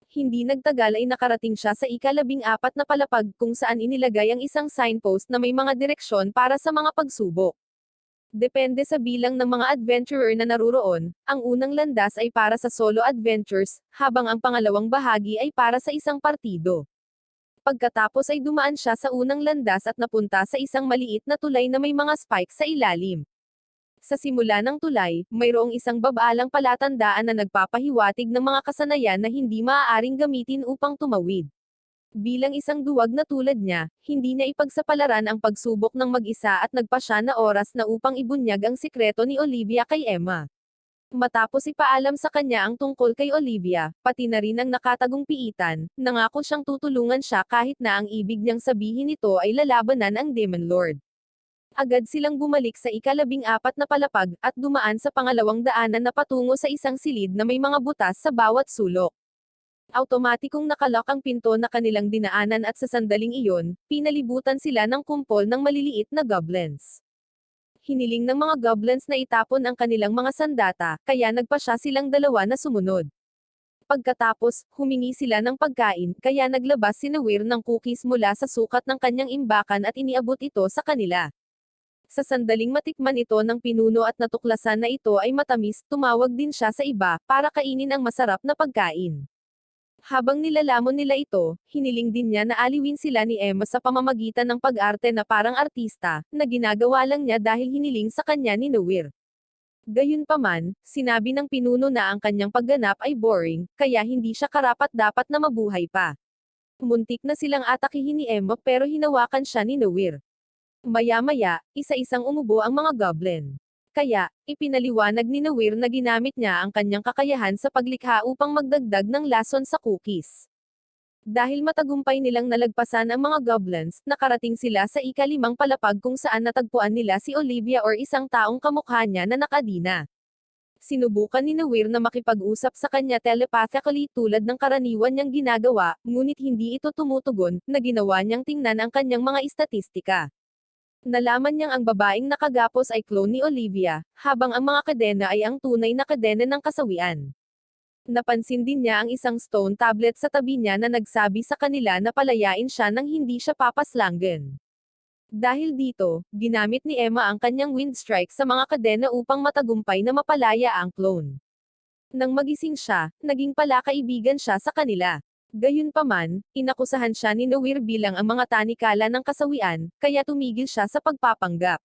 S1: Hindi nagtagal ay nakarating siya sa ika-14 na palapag kung saan inilagay ang isang signpost na may mga direksyon para sa mga pagsubok. Depende sa bilang ng mga adventurer na naruroon, ang unang landas ay para sa solo adventures, habang ang pangalawang bahagi ay para sa isang partido. Pagkatapos ay dumaan siya sa unang landas at napunta sa isang maliit na tulay na may mga spike sa ilalim. Sa simula ng tulay, mayroong isang babalang palatandaan na nagpapahiwatig ng mga kasanayan na hindi maaaring gamitin upang tumawid. Bilang isang duwag na tulad niya, hindi niya ipagsapalaran ang pagsubok ng mag-isa at nagpa siya na oras na upang ibunyag ang sikreto ni Olivia kay Emma. Matapos ipaalam sa kanya ang tungkol kay Olivia, pati na rin ang nakatagong piitan, nangako siyang tutulungan siya kahit na ang ibig niyang sabihin nito ay lalabanan ang Demon Lord. Agad silang bumalik sa ika-14 na palapag, at dumaan sa pangalawang daanan na patungo sa isang silid na may mga butas sa bawat sulok. Automatikong nakalock ang pinto na kanilang dinaanan at sa sandaling iyon, pinalibutan sila ng kumpol ng maliliit na goblins. Hiniling ng mga goblins na itapon ang kanilang mga sandata, kaya nagpa siya silang dalawa na sumunod. Pagkatapos, humingi sila ng pagkain, kaya naglabas si Noir ng cookies mula sa sukat ng kanyang imbakan at iniabot ito sa kanila. Sa sandaling matikman ito ng pinuno at natuklasan na ito ay matamis, tumawag din siya sa iba, para kainin ang masarap na pagkain. Habang nilalamon nila ito, hiniling din niya na aliwin sila ni Emma sa pamamagitan ng pag-arte na parang artista, na ginagawa lang niya dahil hiniling sa kanya ni Noir. Gayunpaman, sinabi ng pinuno na ang kanyang pagganap ay boring, kaya hindi siya karapat-dapat na mabuhay pa. Muntik na silang atakihin ni Emma pero hinawakan siya ni Noir. Maya-maya, isa-isang umubo ang mga goblin. Kaya, ipinaliwanag ni Noir na ginamit niya ang kanyang kakayahan sa paglikha upang magdagdag ng lason sa cookies. Dahil matagumpay nilang nalagpasan ang mga goblins, nakarating sila sa ika-5 palapag kung saan natagpuan nila si Olivia or isang taong kamukha niya na nakadina. Sinubukan ni Noir na makipag-usap sa kanya telepathically tulad ng karaniwan niyang ginagawa, ngunit hindi ito tumutugon, na ginawa niyang tingnan ang kanyang mga istatistika. Nalaman niyang ang babaeng nakagapos ay clone ni Olivia, habang ang mga kadena ay ang tunay na kadena ng kasawian. Napansin din niya ang isang stone tablet sa tabi niya na nagsabi sa kanila na palayain siya nang hindi siya papaslangan. Dahil dito, ginamit ni Emma ang kanyang wind strike sa mga kadena upang matagumpay na mapalaya ang clone. Nang magising siya, naging palakaibigan siya sa kanila. Gayunpaman, inakusahan siya ni Noir bilang ang mga tanikala ng kasawian, kaya tumigil siya sa pagpapanggap.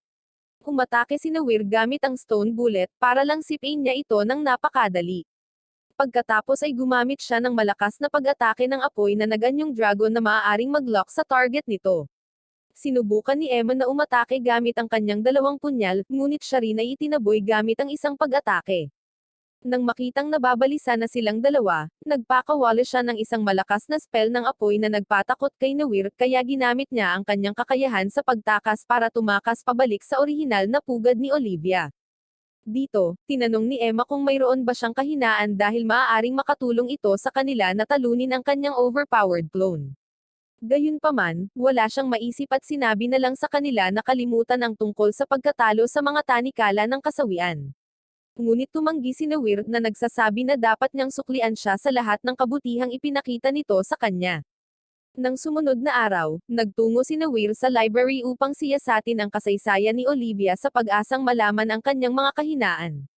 S1: Umatake si Noir gamit ang stone bullet para lang sipin niya ito ng napakadali. Pagkatapos ay gumamit siya ng malakas na pag-atake ng apoy na naganyong dragon na maaaring mag-lock sa target nito. Sinubukan ni Emma na umatake gamit ang kanyang dalawang punyal, ngunit siya rin ay itinaboy gamit ang isang pag-atake. Nang makitang nababalisa na silang dalawa, nagpakawala siya ng isang malakas na spell ng apoy na nagpatakot kay Nawir, kaya ginamit niya ang kanyang kakayahan sa pagtakas para tumakas pabalik sa orihinal na pugad ni Olivia. Dito, tinanong ni Emma kung mayroon ba siyang kahinaan dahil maaaring makatulong ito sa kanila na talunin ang kanyang overpowered clone. Gayunpaman, wala siyang maisip at sinabi na lang sa kanila na kalimutan ang tungkol sa pagkatalo sa mga tanikala ng kasawian. Ngunit tumanggi si Nawir na nagsasabi na dapat niyang suklian siya sa lahat ng kabutihang ipinakita nito sa kanya. Nang sumunod na araw, nagtungo si Nawir sa library upang siyasatin ang kasaysayan ni Olivia sa pag-asang malaman ang kanyang mga kahinaan.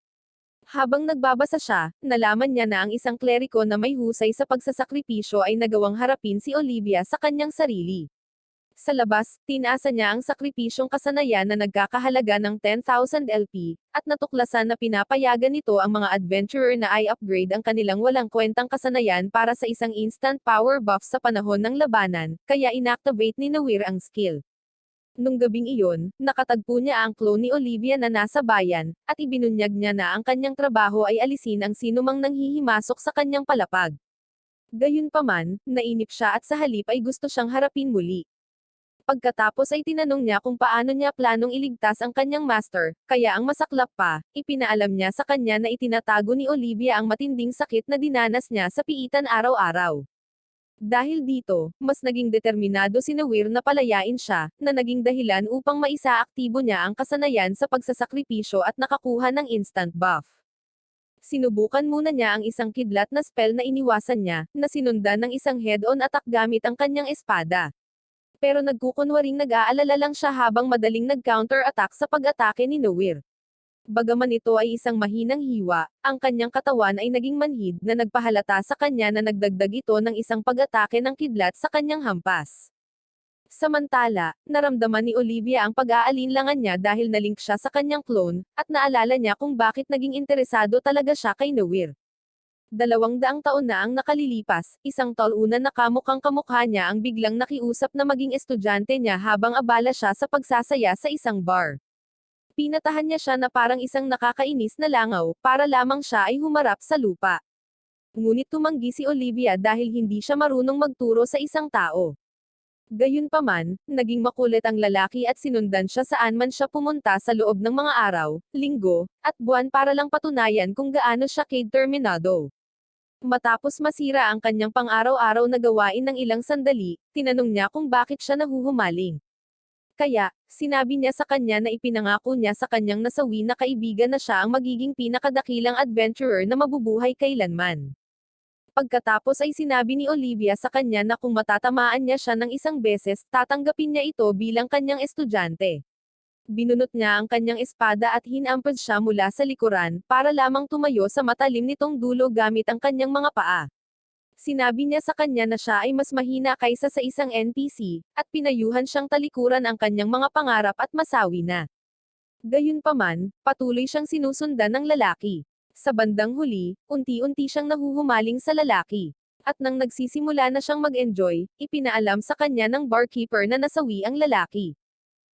S1: Habang nagbabasa siya, nalaman niya na ang isang kleriko na may husay sa pagsasakripisyo ay nagawang harapin si Olivia sa kanyang sarili. Sa labas, tinaasa niya ang sakripisyong kasanayan na nagkakahalaga ng 10,000 LP, at natuklasan na pinapayagan nito ang mga adventurer na i-upgrade ang kanilang walang kwentang kasanayan para sa isang instant power buff sa panahon ng labanan, kaya inactivate ni Nawir ang skill. Nung gabing iyon, nakatagpo niya ang clone ni Olivia na nasa bayan, at ibinunyag niya na ang kanyang trabaho ay alisin ang sinumang nanghihimasok sa kanyang palapag. Gayunpaman, nainip siya at sa halip ay gusto siyang harapin muli. Pagkatapos ay tinanong niya kung paano niya planong iligtas ang kanyang master, kaya ang masaklap pa, ipinaalam niya sa kanya na itinatago ni Olivia ang matinding sakit na dinanas niya sa piitan araw-araw. Dahil dito, mas naging determinado si Nawir na palayain siya, na naging dahilan upang maisaaktibo niya ang kasanayan sa pagsasakripisyo at nakakuha ng instant buff. Sinubukan muna niya ang isang kidlat na spell na iniwasan niya, na sinundan ng isang head-on attack gamit ang kanyang espada. Pero nagkukunwaring nag-aalala lang siya habang madaling nag-counter-attack sa pag-atake ni Nawir. Bagaman ito ay isang mahinang hiwa, ang kanyang katawan ay naging manhid na nagpahalata sa kanya na nagdagdag ito ng isang pag-atake ng kidlat sa kanyang hampas. Samantala, naramdaman ni Olivia ang pag-aalinlangan niya dahil nalink siya sa kanyang clone, at naalala niya kung bakit naging interesado talaga siya kay Nawir. 200 taon na ang nakalilipas, isang talunan na kamukhang kamukha niya ang biglang nakiusap na maging estudyante niya habang abala siya sa pagsasaya sa isang bar. Pinatahan niya siya na parang isang nakakainis na langaw, para lamang siya ay humarap sa lupa. Ngunit tumanggi si Olivia dahil hindi siya marunong magturo sa isang tao. Gayunpaman, naging makulit ang lalaki at sinundan siya saan man siya pumunta sa loob ng mga araw, linggo, at buwan para lang patunayan kung gaano siya determinado. Matapos masira ang kanyang pang-araw-araw na gawain ng ilang sandali, tinanong niya kung bakit siya nahuhumaling. Kaya, sinabi niya sa kanya na ipinangako niya sa kanyang nasawi na kaibigan na siya ang magiging pinakadakilang adventurer na mabubuhay kailanman. Pagkatapos ay sinabi ni Olivia sa kanya na kung matatamaan niya siya ng isang beses, tatanggapin niya ito bilang kanyang estudyante. Binunot niya ang kanyang espada at hinampad siya mula sa likuran, para lamang tumayo sa matalim nitong dulo gamit ang kanyang mga paa. Sinabi niya sa kanya na siya ay mas mahina kaysa sa isang NPC, at pinayuhan siyang talikuran ang kanyang mga pangarap at masawi na. Gayunpaman, patuloy siyang sinusundan ng lalaki. Sa bandang huli, unti-unti siyang nahuhumaling sa lalaki. At nang nagsisimula na siyang mag-enjoy, ipinaalam sa kanya ng barkeeper na nasawi ang lalaki.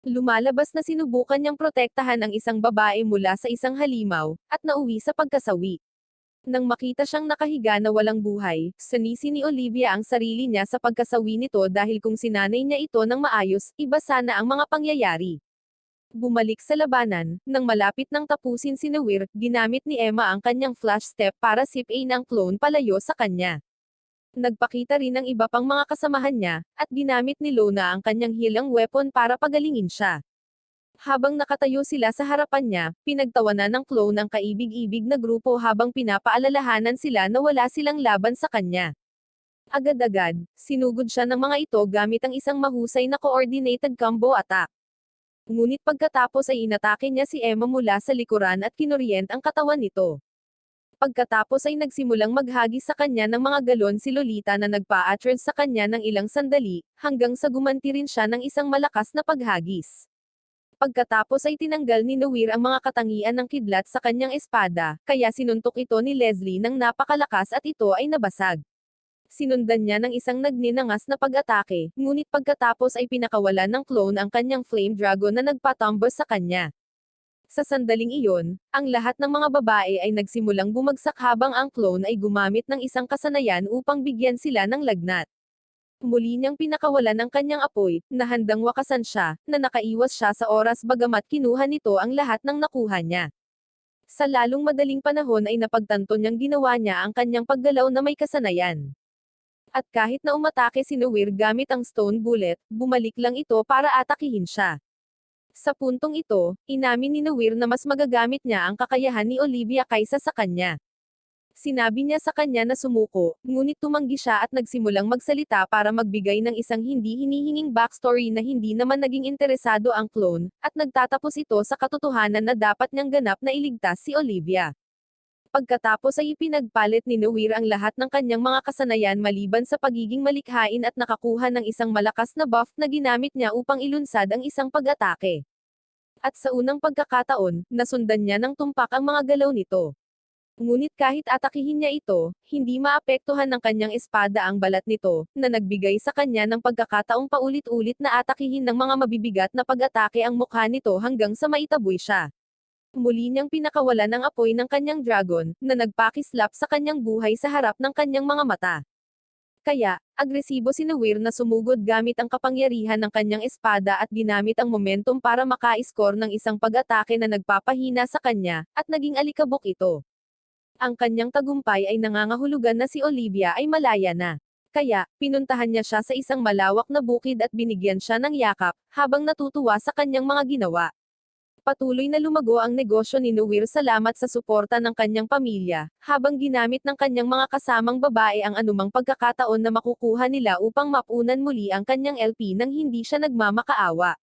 S1: Lumalabas na sinubukan niyang protektahan ang isang babae mula sa isang halimaw, at nauwi sa pagkasawi. Nang makita siyang nakahiga na walang buhay, sinisi ni Olivia ang sarili niya sa pagkasawi nito dahil kung sinanay niya ito ng maayos, iba sana ang mga pangyayari. Bumalik sa labanan, nang malapit nang tapusin si Nawir, ginamit ni Emma ang kanyang flash step para sip-in ang clone palayo sa kanya. Nagpakita rin ng iba pang mga kasamahan niya, at ginamit ni Lona ang kanyang healing weapon para pagalingin siya. Habang nakatayo sila sa harapan niya, pinagtawanan ng clone ang kaibig-ibig na grupo habang pinapaalalahanan sila na wala silang laban sa kanya. Agad-agad, sinugod siya ng mga ito gamit ang isang mahusay na coordinated combo attack. Ngunit pagkatapos ay inatake niya si Emma mula sa likuran at kinuryent ang katawan nito. Pagkatapos ay nagsimulang maghagis sa kanya ng mga galon si Lolita na nagpa-attribute sa kanya ng ilang sandali, hanggang sa gumanti rin siya ng isang malakas na paghagis. Pagkatapos ay tinanggal ni Noir ang mga katangian ng kidlat sa kanyang espada, kaya sinuntok ito ni Leslie ng napakalakas at ito ay nabasag. Sinundan niya ng isang nagninangas na pag-atake, ngunit pagkatapos ay pinakawalan ng clone ang kanyang flame dragon na nagpatumbos sa kanya. Sa sandaling iyon, ang lahat ng mga babae ay nagsimulang bumagsak habang ang clone ay gumamit ng isang kasanayan upang bigyan sila ng lagnat. Muli niyang pinakawalan ang kanyang apoy, na handang wakasan siya, na nakaiwas siya sa oras bagamat kinuha nito ang lahat ng nakuha niya. Sa lalong madaling panahon ay napagtanto niyang ginawa niya ang kanyang paggalaw na may kasanayan. At kahit na umatake si Noir gamit ang stone bullet, bumalik lang ito para atakihin siya. Sa puntong ito, inamin ni Noir na mas magagamit niya ang kakayahan ni Olivia kaysa sa kanya. Sinabi niya sa kanya na sumuko, ngunit tumanggi siya at nagsimulang magsalita para magbigay ng isang hindi hinihinging backstory na hindi naman naging interesado ang clone, at nagtatapos ito sa katotohanan na dapat niyang ganap na iligtas si Olivia. Pagkatapos ay ipinagpalit ni Noir ang lahat ng kanyang mga kasanayan maliban sa pagiging malikhain at nakakuha ng isang malakas na buff na ginamit niya upang ilunsad ang isang pag-atake. At sa unang pagkakataon, nasundan niya ng tumpak ang mga galaw nito. Ngunit kahit atakihin niya ito, hindi maapektuhan ng kanyang espada ang balat nito, na nagbigay sa kanya ng pagkakataong paulit-ulit na atakihin ng mga mabibigat na pag-atake ang mukha nito hanggang sa maitaboy siya. Muli niyang pinakawalan ang apoy ng kanyang dragon, na nagpakislap sa kanyang buhay sa harap ng kanyang mga mata. Kaya, agresibo si Noir na sumugod gamit ang kapangyarihan ng kanyang espada at ginamit ang momentum para maka-score ng isang pag-atake na nagpapahina sa kanya, at naging alikabok ito. Ang kanyang tagumpay ay nangangahulugan na si Olivia ay malaya na. Kaya, pinuntahan niya siya sa isang malawak na bukid at binigyan siya ng yakap, habang natutuwa sa kanyang mga ginawa. Patuloy na lumago ang negosyo ni Noir salamat sa suporta ng kanyang pamilya, habang ginamit ng kanyang mga kasamang babae ang anumang pagkakataon na makukuha nila upang mapunan muli ang kanyang LP nang hindi siya nagmamakaawa.